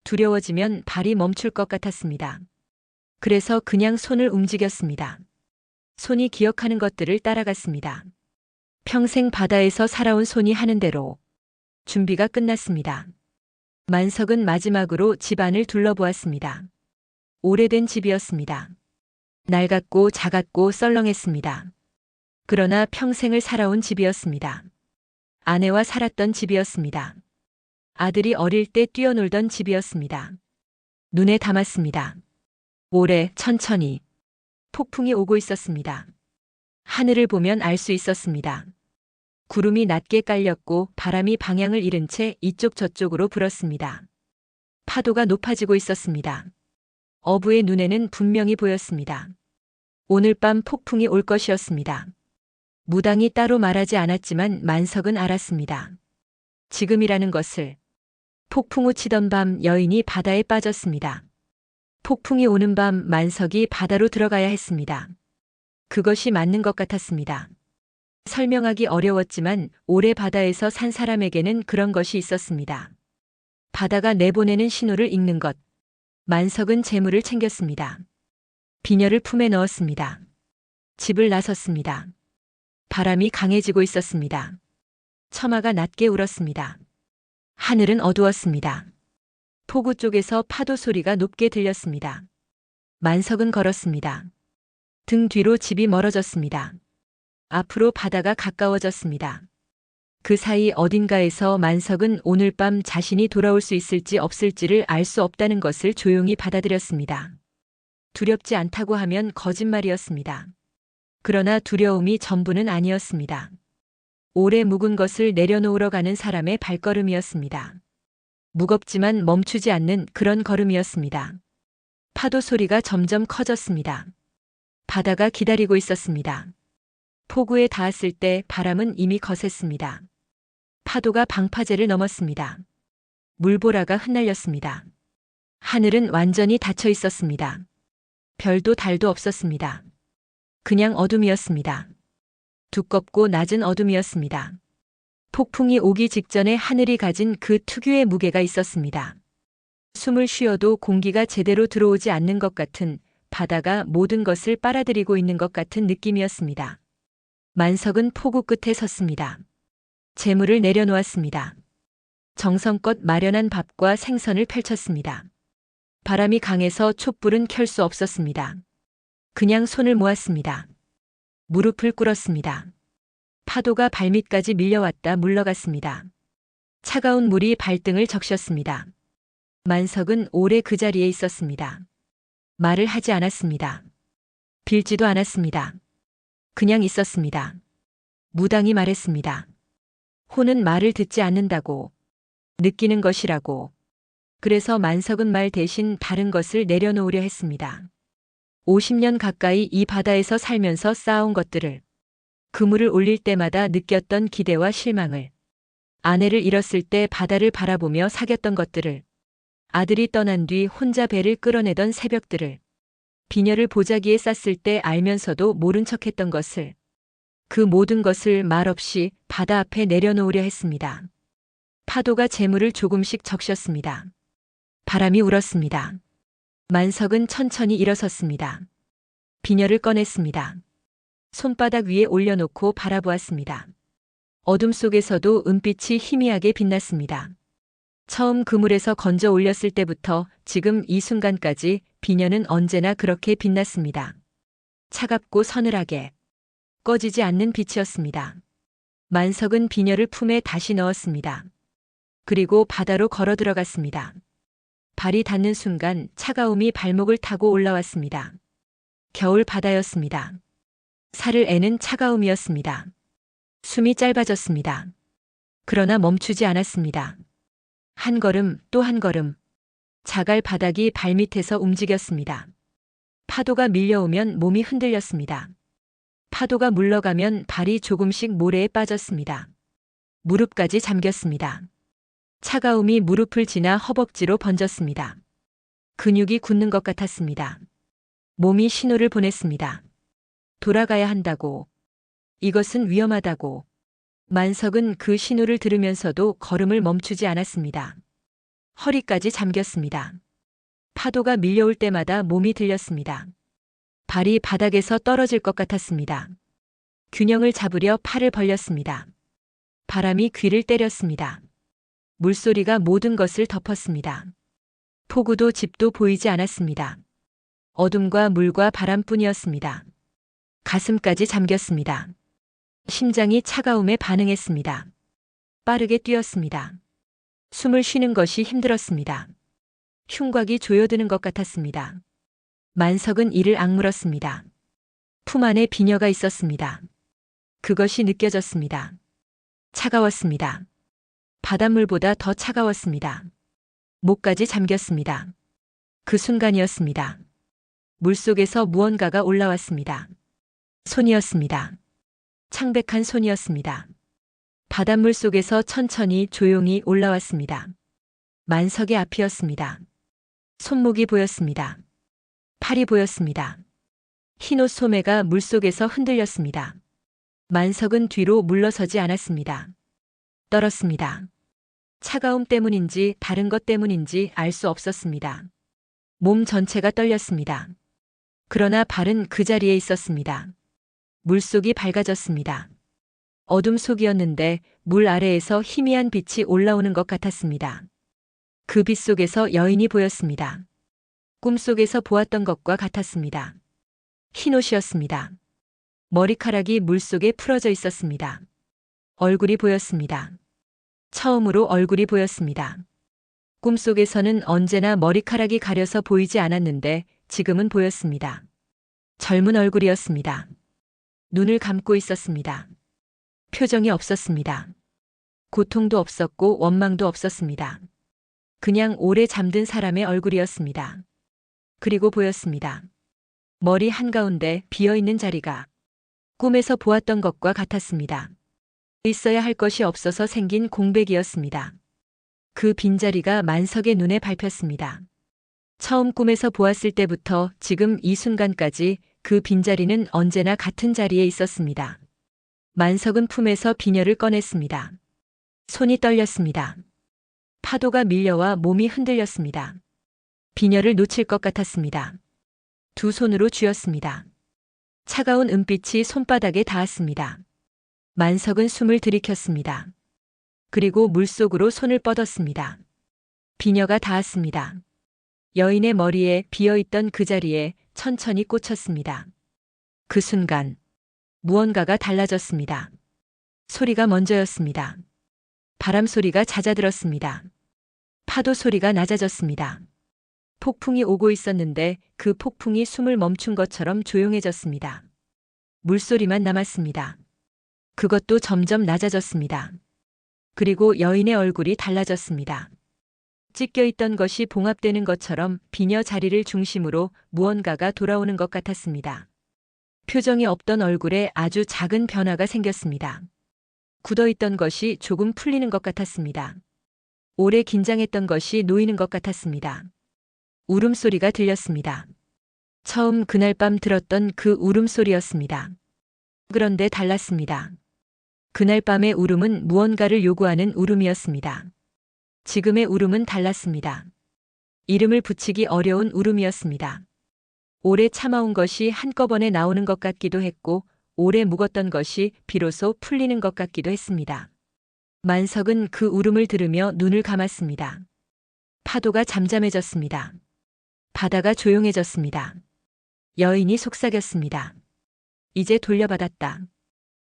두려워지면 발이 멈출 것 같았습니다. 그래서 그냥 손을 움직였습니다. 손이 기억하는 것들을 따라갔습니다. 평생 바다에서 살아온 손이 하는 대로 준비가 끝났습니다. 만석은 마지막으로 집안을 둘러보았습니다. 오래된 집이었습니다. 낡았고 작았고 썰렁했습니다. 그러나 평생을 살아온 집이었습니다. 아내와 살았던 집이었습니다. 아들이 어릴 때 뛰어놀던 집이었습니다. 눈에 담았습니다. 오래 천천히 폭풍이 오고 있었습니다. 하늘을 보면 알 수 있었습니다. 구름이 낮게 깔렸고 바람이 방향을 잃은 채 이쪽 저쪽으로 불었습니다. 파도가 높아지고 있었습니다. 어부의 눈에는 분명히 보였습니다. 오늘 밤 폭풍이 올 것이었습니다. 무당이 따로 말하지 않았지만 만석은 알았습니다. 지금이라는 것을. 폭풍우 치던 밤 여인이 바다에 빠졌습니다. 폭풍이 오는 밤 만석이 바다로 들어가야 했습니다. 그것이 맞는 것 같았습니다. 설명하기 어려웠지만 오래 바다에서 산 사람에게는 그런 것이 있었습니다. 바다가 내보내는 신호를 읽는 것. 만석은 재물을 챙겼습니다. 비녀를 품에 넣었습니다. 집을 나섰습니다. 바람이 강해지고 있었습니다. 처마가 낮게 울었습니다. 하늘은 어두웠습니다. 포구 쪽에서 파도 소리가 높게 들렸습니다. 만석은 걸었습니다. 등 뒤로 집이 멀어졌습니다. 앞으로 바다가 가까워졌습니다. 그 사이 어딘가에서 만석은 오늘 밤 자신이 돌아올 수 있을지 없을지를 알 수 없다는 것을 조용히 받아들였습니다. 두렵지 않다고 하면 거짓말이었습니다. 그러나 두려움이 전부는 아니었습니다. 오래 묵은 것을 내려놓으러 가는 사람의 발걸음이었습니다. 무겁지만 멈추지 않는 그런 걸음이었습니다. 파도 소리가 점점 커졌습니다. 바다가 기다리고 있었습니다. 포구에 닿았을 때 바람은 이미 거셌습니다. 파도가 방파제를 넘었습니다. 물보라가 흩날렸습니다. 하늘은 완전히 닫혀 있었습니다. 별도 달도 없었습니다. 그냥 어둠이었습니다. 두껍고 낮은 어둠이었습니다. 폭풍이 오기 직전에 하늘이 가진 그 특유의 무게가 있었습니다. 숨을 쉬어도 공기가 제대로 들어오지 않는 것 같은, 바다가 모든 것을 빨아들이고 있는 것 같은 느낌이었습니다. 만석은 포구 끝에 섰습니다. 재물을 내려놓았습니다. 정성껏 마련한 밥과 생선을 펼쳤습니다. 바람이 강해서 촛불은 켤 수 없었습니다. 그냥 손을 모았습니다. 무릎을 꿇었습니다. 파도가 발밑까지 밀려왔다 물러갔습니다. 차가운 물이 발등을 적셨습니다. 만석은 오래 그 자리에 있었습니다. 말을 하지 않았습니다. 빌지도 않았습니다. 그냥 있었습니다. 무당이 말했습니다. 혼은 말을 듣지 않는다고. 느끼는 것이라고. 그래서 만석은 말 대신 다른 것을 내려놓으려 했습니다. 50년 가까이 이 바다에서 살면서 쌓아온 것들을, 그물을 올릴 때마다 느꼈던 기대와 실망을, 아내를 잃었을 때 바다를 바라보며 사귀었던 것들을, 아들이 떠난 뒤 혼자 배를 끌어내던 새벽들을, 비녀를 보자기에 쌌을 때 알면서도 모른 척했던 것을, 그 모든 것을 말없이 바다 앞에 내려놓으려 했습니다. 파도가 재물을 조금씩 적셨습니다. 바람이 울었습니다. 만석은 천천히 일어섰습니다. 비녀를 꺼냈습니다. 손바닥 위에 올려놓고 바라보았습니다. 어둠 속에서도 은빛이 희미하게 빛났습니다. 처음 그물에서 건져 올렸을 때부터 지금 이 순간까지 비녀는 언제나 그렇게 빛났습니다. 차갑고 서늘하게 꺼지지 않는 빛이었습니다. 만석은 비녀를 품에 다시 넣었습니다. 그리고 바다로 걸어 들어갔습니다. 발이 닿는 순간 차가움이 발목을 타고 올라왔습니다. 겨울 바다였습니다. 살을 애는 차가움이었습니다. 숨이 짧아졌습니다. 그러나 멈추지 않았습니다. 한 걸음 또 한 걸음. 자갈 바닥이 발밑에서 움직였습니다. 파도가 밀려오면 몸이 흔들렸습니다. 파도가 물러가면 발이 조금씩 모래에 빠졌습니다. 무릎까지 잠겼습니다. 차가움이 무릎을 지나 허벅지로 번졌습니다. 근육이 굳는 것 같았습니다. 몸이 신호를 보냈습니다. 돌아가야 한다고. 이것은 위험하다고. 만석은 그 신호를 들으면서도 걸음을 멈추지 않았습니다. 허리까지 잠겼습니다. 파도가 밀려올 때마다 몸이 들렸습니다. 발이 바닥에서 떨어질 것 같았습니다. 균형을 잡으려 팔을 벌렸습니다. 바람이 귀를 때렸습니다. 물소리가 모든 것을 덮었습니다. 폭우도 집도 보이지 않았습니다. 어둠과 물과 바람뿐이었습니다. 가슴까지 잠겼습니다. 심장이 차가움에 반응했습니다. 빠르게 뛰었습니다. 숨을 쉬는 것이 힘들었습니다. 흉곽이 조여드는 것 같았습니다. 만석은 이를 악물었습니다. 품 안에 비녀가 있었습니다. 그것이 느껴졌습니다. 차가웠습니다. 바닷물보다 더 차가웠습니다. 목까지 잠겼습니다. 그 순간이었습니다. 물속에서 무언가가 올라왔습니다. 손이었습니다. 창백한 손이었습니다. 바닷물 속에서 천천히 조용히 올라왔습니다. 만석의 앞이었습니다. 손목이 보였습니다. 팔이 보였습니다. 흰옷 소매가 물속에서 흔들렸습니다. 만석은 뒤로 물러서지 않았습니다. 떨었습니다. 차가움 때문인지 다른 것 때문인지 알 수 없었습니다. 몸 전체가 떨렸습니다. 그러나 발은 그 자리에 있었습니다. 물속이 밝아졌습니다. 어둠 속이었는데 물 아래에서 희미한 빛이 올라오는 것 같았습니다. 그 빛 속에서 여인이 보였습니다. 꿈속에서 보았던 것과 같았습니다. 흰옷이었습니다. 머리카락이 물속에 풀어져 있었습니다. 얼굴이 보였습니다. 처음으로 얼굴이 보였습니다. 꿈속에서는 언제나 머리카락이 가려서 보이지 않았는데 지금은 보였습니다. 젊은 얼굴이었습니다. 눈을 감고 있었습니다. 표정이 없었습니다. 고통도 없었고 원망도 없었습니다. 그냥 오래 잠든 사람의 얼굴이었습니다. 그리고 보였습니다. 머리 한가운데 비어있는 자리가 꿈에서 보았던 것과 같았습니다. 있어야 할 것이 없어서 생긴 공백이었습니다. 그 빈자리가 만석의 눈에 밟혔습니다. 처음 꿈에서 보았을 때부터 지금 이 순간까지 그 빈자리는 언제나 같은 자리에 있었습니다. 만석은 품에서 비녀를 꺼냈습니다. 손이 떨렸습니다. 파도가 밀려와 몸이 흔들렸습니다. 비녀를 놓칠 것 같았습니다. 두 손으로 쥐었습니다. 차가운 은빛이 손바닥에 닿았습니다. 만석은 숨을 들이켰습니다. 그리고 물속으로 손을 뻗었습니다. 비녀가 닿았습니다. 여인의 머리에 비어있던 그 자리에 천천히 꽂혔습니다. 그 순간 무언가가 달라졌습니다. 소리가 먼저였습니다. 바람 소리가 잦아들었습니다. 파도 소리가 낮아졌습니다. 폭풍이 오고 있었는데 그 폭풍이 숨을 멈춘 것처럼 조용해졌습니다. 물소리만 남았습니다. 그것도 점점 낮아졌습니다. 그리고 여인의 얼굴이 달라졌습니다. 찢겨있던 것이 봉합되는 것처럼 비녀 자리를 중심으로 무언가가 돌아오는 것 같았습니다. 표정이 없던 얼굴에 아주 작은 변화가 생겼습니다. 굳어있던 것이 조금 풀리는 것 같았습니다. 오래 긴장했던 것이 놓이는 것 같았습니다. 울음소리가 들렸습니다. 처음 그날 밤 들었던 그 울음소리였습니다. 그런데 달랐습니다. 그날 밤의 울음은 무언가를 요구하는 울음이었습니다. 지금의 울음은 달랐습니다. 이름을 붙이기 어려운 울음이었습니다. 오래 참아온 것이 한꺼번에 나오는 것 같기도 했고, 오래 묵었던 것이 비로소 풀리는 것 같기도 했습니다. 만석은 그 울음을 들으며 눈을 감았습니다. 파도가 잠잠해졌습니다. 바다가 조용해졌습니다. 여인이 속삭였습니다. 이제 돌려받았다.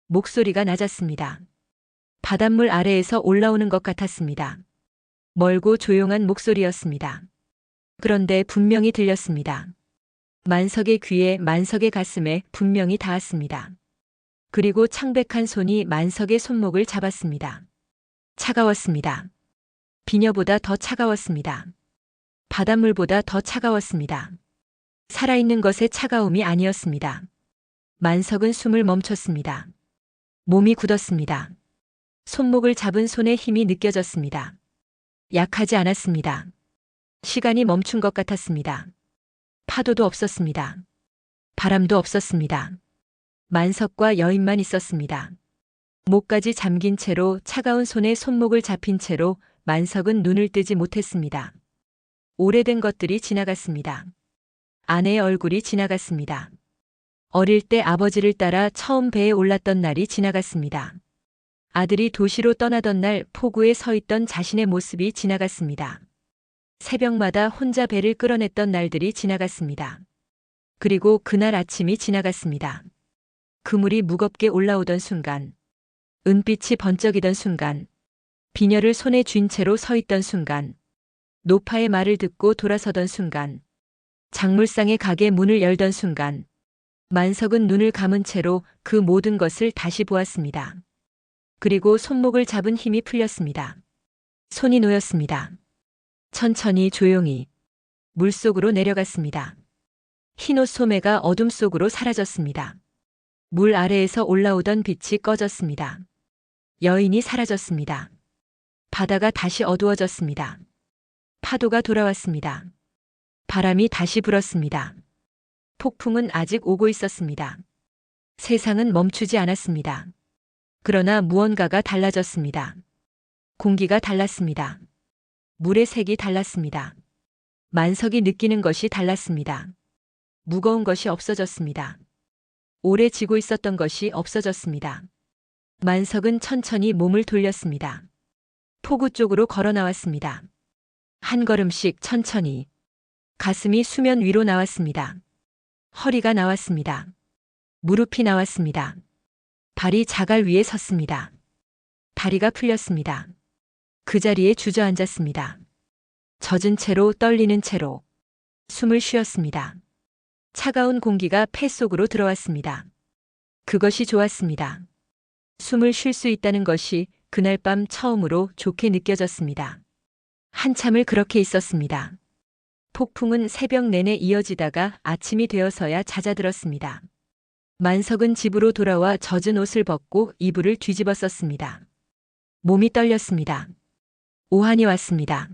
목소리가 낮았습니다. 바닷물 아래에서 올라오는 것 같았습니다. 멀고 조용한 목소리였습니다. 그런데 분명히 들렸습니다. 만석의 귀에, 만석의 가슴에 분명히 닿았습니다. 그리고 창백한 손이 만석의 손목을 잡았습니다. 차가웠습니다. 비녀보다 더 차가웠습니다. 바닷물보다 더 차가웠습니다. 살아있는 것의 차가움이 아니었습니다. 만석은 숨을 멈췄습니다. 몸이 굳었습니다. 손목을 잡은 손의 힘이 느껴졌습니다. 약하지 않았습니다. 시간이 멈춘 것 같았습니다. 파도도 없었습니다. 바람도 없었습니다. 만석과 여인만 있었습니다. 목까지 잠긴 채로, 차가운 손에 손목을 잡힌 채로 만석은 눈을 뜨지 못했습니다. 오래된 것들이 지나갔습니다. 아내의 얼굴이 지나갔습니다. 어릴 때 아버지를 따라 처음 배에 올랐던 날이 지나갔습니다. 아들이 도시로 떠나던 날 포구에 서 있던 자신의 모습이 지나갔습니다. 새벽마다 혼자 배를 끌어냈던 날들이 지나갔습니다. 그리고 그날 아침이 지나갔습니다. 그물이 무겁게 올라오던 순간, 은빛이 번쩍이던 순간, 비녀를 손에 쥔 채로 서 있던 순간, 노파의 말을 듣고 돌아서던 순간, 작물상의 가게 문을 열던 순간, 만석은 눈을 감은 채로 그 모든 것을 다시 보았습니다. 그리고 손목을 잡은 힘이 풀렸습니다. 손이 놓였습니다. 천천히 조용히 물속으로 내려갔습니다. 흰옷 소매가 어둠 속으로 사라졌습니다. 물 아래에서 올라오던 빛이 꺼졌습니다. 여인이 사라졌습니다. 바다가 다시 어두워졌습니다. 파도가 돌아왔습니다. 바람이 다시 불었습니다. 폭풍은 아직 오고 있었습니다. 세상은 멈추지 않았습니다. 그러나 무언가가 달라졌습니다. 공기가 달랐습니다. 물의 색이 달랐습니다. 만석이 느끼는 것이 달랐습니다. 무거운 것이 없어졌습니다. 오래 지고 있었던 것이 없어졌습니다. 만석은 천천히 몸을 돌렸습니다. 포구 쪽으로 걸어 나왔습니다. 한 걸음씩 천천히. 가슴이 수면 위로 나왔습니다. 허리가 나왔습니다. 무릎이 나왔습니다. 발이 자갈 위에 섰습니다. 다리가 풀렸습니다. 그 자리에 주저앉았습니다. 젖은 채로, 떨리는 채로 숨을 쉬었습니다. 차가운 공기가 폐 속으로 들어왔습니다. 그것이 좋았습니다. 숨을 쉴 수 있다는 것이 그날 밤 처음으로 좋게 느껴졌습니다. 한참을 그렇게 있었습니다. 폭풍은 새벽 내내 이어지다가 아침이 되어서야 잦아들었습니다. 만석은 집으로 돌아와 젖은 옷을 벗고 이불을 뒤집어 썼습니다. 몸이 떨렸습니다. 오한이 왔습니다.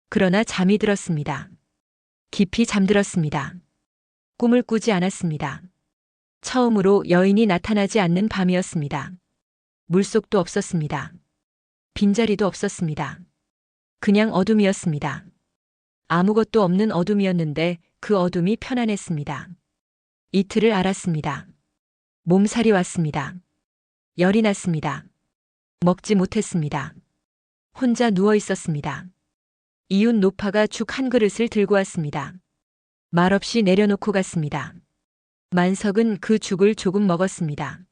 그러나 잠이 들었습니다. 깊이 잠들었습니다. 꿈을 꾸지 않았습니다. 처음으로 여인이 나타나지 않는 밤이었습니다. 물속도 없었습니다. 빈자리도 없었습니다. 그냥 어둠이었습니다. 아무것도 없는 어둠이었는데 그 어둠이 편안했습니다. 이틀을 앓았습니다. 몸살이 왔습니다. 열이 났습니다. 먹지 못했습니다. 혼자 누워 있었습니다. 이웃 노파가 죽 한 그릇을 들고 왔습니다. 말없이 내려놓고 갔습니다. 만석은 그 죽을 조금 먹었습니다.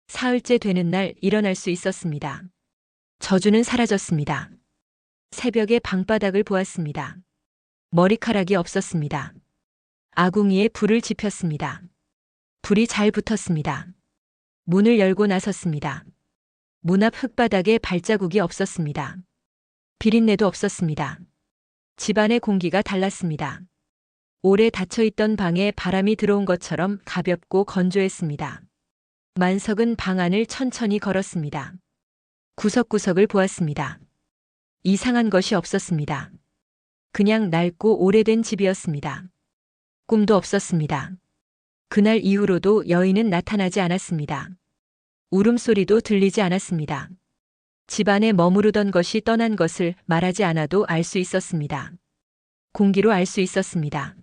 사흘째 되는 날 일어날 수 있었습니다. 저주는 사라졌습니다. 새벽에 방바닥을 보았습니다. 머리카락이 없었습니다. 아궁이에 불을 지폈습니다. 불이 잘 붙었습니다. 문을 열고 나섰습니다. 문 앞 흙바닥에 발자국이 없었습니다. 비린내도 없었습니다. 집안의 공기가 달랐습니다. 오래 닫혀있던 방에 바람이 들어온 것처럼 가볍고 건조했습니다. 만석은 방 안을 천천히 걸었습니다. 구석구석을 보았습니다. 이상한 것이 없었습니다. 그냥 낡고 오래된 집이었습니다. 꿈도 없었습니다. 그날 이후로도 여인은 나타나지 않았습니다. 울음소리도 들리지 않았습니다. 집안에 머무르던 것이 떠난 것을 말하지 않아도 알 수 있었습니다. 공기로 알 수 있었습니다.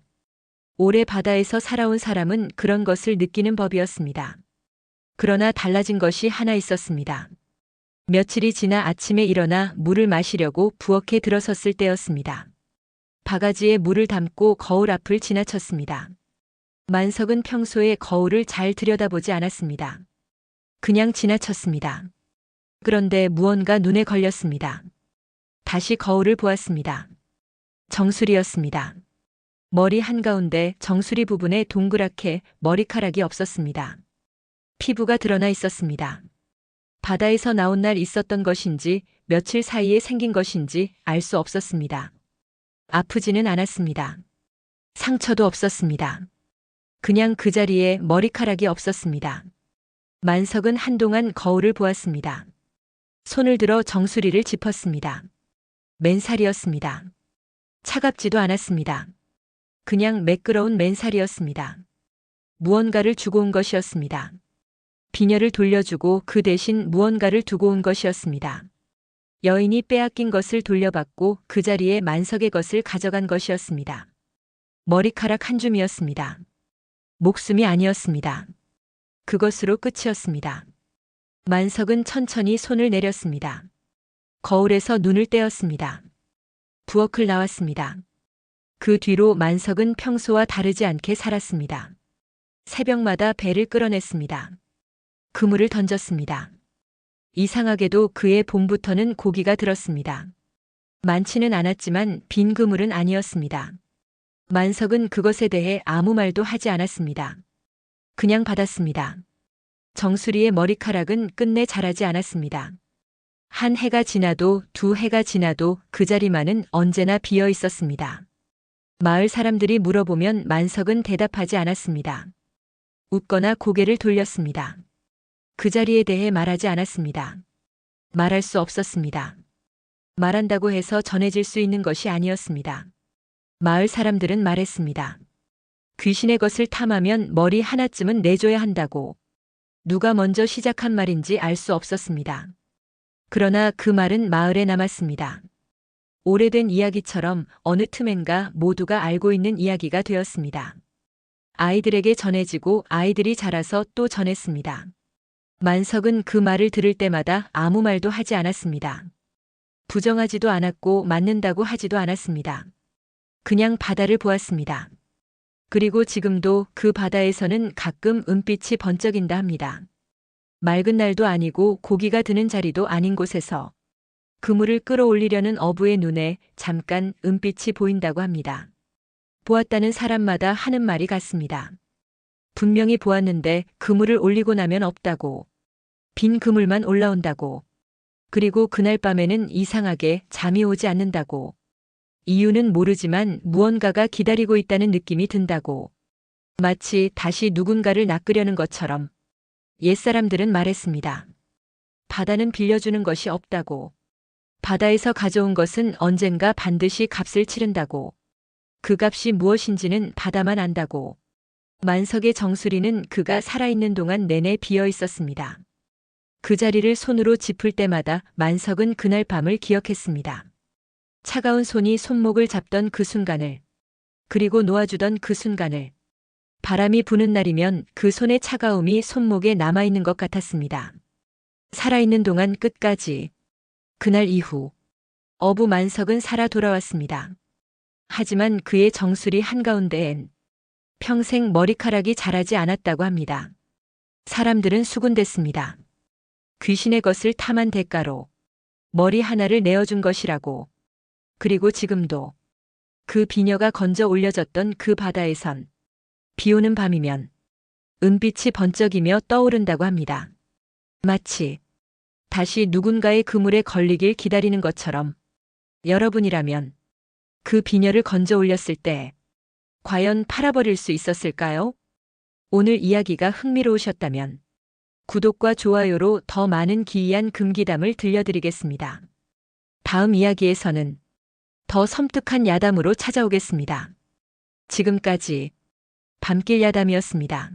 오래 바다에서 살아온 사람은 그런 것을 느끼는 법이었습니다. 그러나 달라진 것이 하나 있었습니다. 며칠이 지나 아침에 일어나 물을 마시려고 부엌에 들어섰을 때였습니다. 바가지에 물을 담고 거울 앞을 지나쳤습니다. 만석은 평소에 거울을 잘 들여다보지 않았습니다. 그냥 지나쳤습니다. 그런데 무언가 눈에 걸렸습니다. 다시 거울을 보았습니다. 정수리였습니다. 머리 한가운데 정수리 부분에 동그랗게 머리카락이 없었습니다. 피부가 드러나 있었습니다. 바다에서 나온 날 있었던 것인지 며칠 사이에 생긴 것인지 알 수 없었습니다. 아프지는 않았습니다. 상처도 없었습니다. 그냥 그 자리에 머리카락이 없었습니다. 만석은 한동안 거울을 보았습니다. 손을 들어 정수리를 짚었습니다. 맨살이었습니다. 차갑지도 않았습니다. 그냥 매끄러운 맨살이었습니다. 무언가를 주고 온 것이었습니다. 비녀를 돌려주고 그 대신 무언가를 두고 온 것이었습니다. 여인이 빼앗긴 것을 돌려받고 그 자리에 만석의 것을 가져간 것이었습니다. 머리카락 한 줌이었습니다. 목숨이 아니었습니다. 그것으로 끝이었습니다. 만석은 천천히 손을 내렸습니다. 거울에서 눈을 떼었습니다. 부엌을 나왔습니다. 그 뒤로 만석은 평소와 다르지 않게 살았습니다. 새벽마다 배를 끌어냈습니다. 그물을 던졌습니다. 이상하게도 그의 봄부터는 고기가 들었습니다. 많지는 않았지만 빈 그물은 아니었습니다. 만석은 그것에 대해 아무 말도 하지 않았습니다. 그냥 받았습니다. 정수리의 머리카락은 끝내 자라지 않았습니다. 한 해가 지나도 두 해가 지나도 그 자리만은 언제나 비어 있었습니다. 마을 사람들이 물어보면 만석은 대답하지 않았습니다. 웃거나 고개를 돌렸습니다. 그 자리에 대해 말하지 않았습니다. 말할 수 없었습니다. 말한다고 해서 전해질 수 있는 것이 아니었습니다. 마을 사람들은 말했습니다. 귀신의 것을 탐하면 머리 하나쯤은 내줘야 한다고. 누가 먼저 시작한 말인지 알 수 없었습니다. 그러나 그 말은 마을에 남았습니다. 오래된 이야기처럼 어느 틈엔가 모두가 알고 있는 이야기가 되었습니다. 아이들에게 전해지고 아이들이 자라서 또 전했습니다. 만석은 그 말을 들을 때마다 아무 말도 하지 않았습니다. 부정하지도 않았고 맞는다고 하지도 않았습니다. 그냥 바다를 보았습니다. 그리고 지금도 그 바다에서는 가끔 은빛이 번쩍인다 합니다. 맑은 날도 아니고 고기가 드는 자리도 아닌 곳에서 그물을 끌어올리려는 어부의 눈에 잠깐 은빛이 보인다고 합니다. 보았다는 사람마다 하는 말이 같습니다. 분명히 보았는데 그물을 올리고 나면 없다고. 빈 그물만 올라온다고. 그리고 그날 밤에는 이상하게 잠이 오지 않는다고. 이유는 모르지만 무언가가 기다리고 있다는 느낌이 든다고. 마치 다시 누군가를 낚으려는 것처럼. 옛사람들은 말했습니다. 바다는 빌려주는 것이 없다고. 바다에서 가져온 것은 언젠가 반드시 값을 치른다고. 그 값이 무엇인지는 바다만 안다고. 만석의 정수리는 그가 살아있는 동안 내내 비어 있었습니다. 그 자리를 손으로 짚을 때마다 만석은 그날 밤을 기억했습니다. 차가운 손이 손목을 잡던 그 순간을, 그리고 놓아주던 그 순간을. 바람이 부는 날이면 그 손의 차가움이 손목에 남아있는 것 같았습니다. 살아있는 동안 끝까지. 그날 이후 어부 만석은 살아 돌아왔습니다. 하지만 그의 정수리 한가운데엔 평생 머리카락이 자라지 않았다고 합니다. 사람들은 수군댔습니다. 귀신의 것을 탐한 대가로 머리 하나를 내어준 것이라고. 그리고 지금도 그 비녀가 건져 올려졌던 그 바다에선 비오는 밤이면 은빛이 번쩍이며 떠오른다고 합니다. 마치 다시 누군가의 그물에 걸리길 기다리는 것처럼. 여러분이라면 그 비녀를 건져 올렸을 때 과연 팔아버릴 수 있었을까요? 오늘 이야기가 흥미로우셨다면 구독과 좋아요로 더 많은 기이한 금기담을 들려드리겠습니다. 다음 이야기에서는 더 섬뜩한 야담으로 찾아오겠습니다. 지금까지 밤길 야담이었습니다.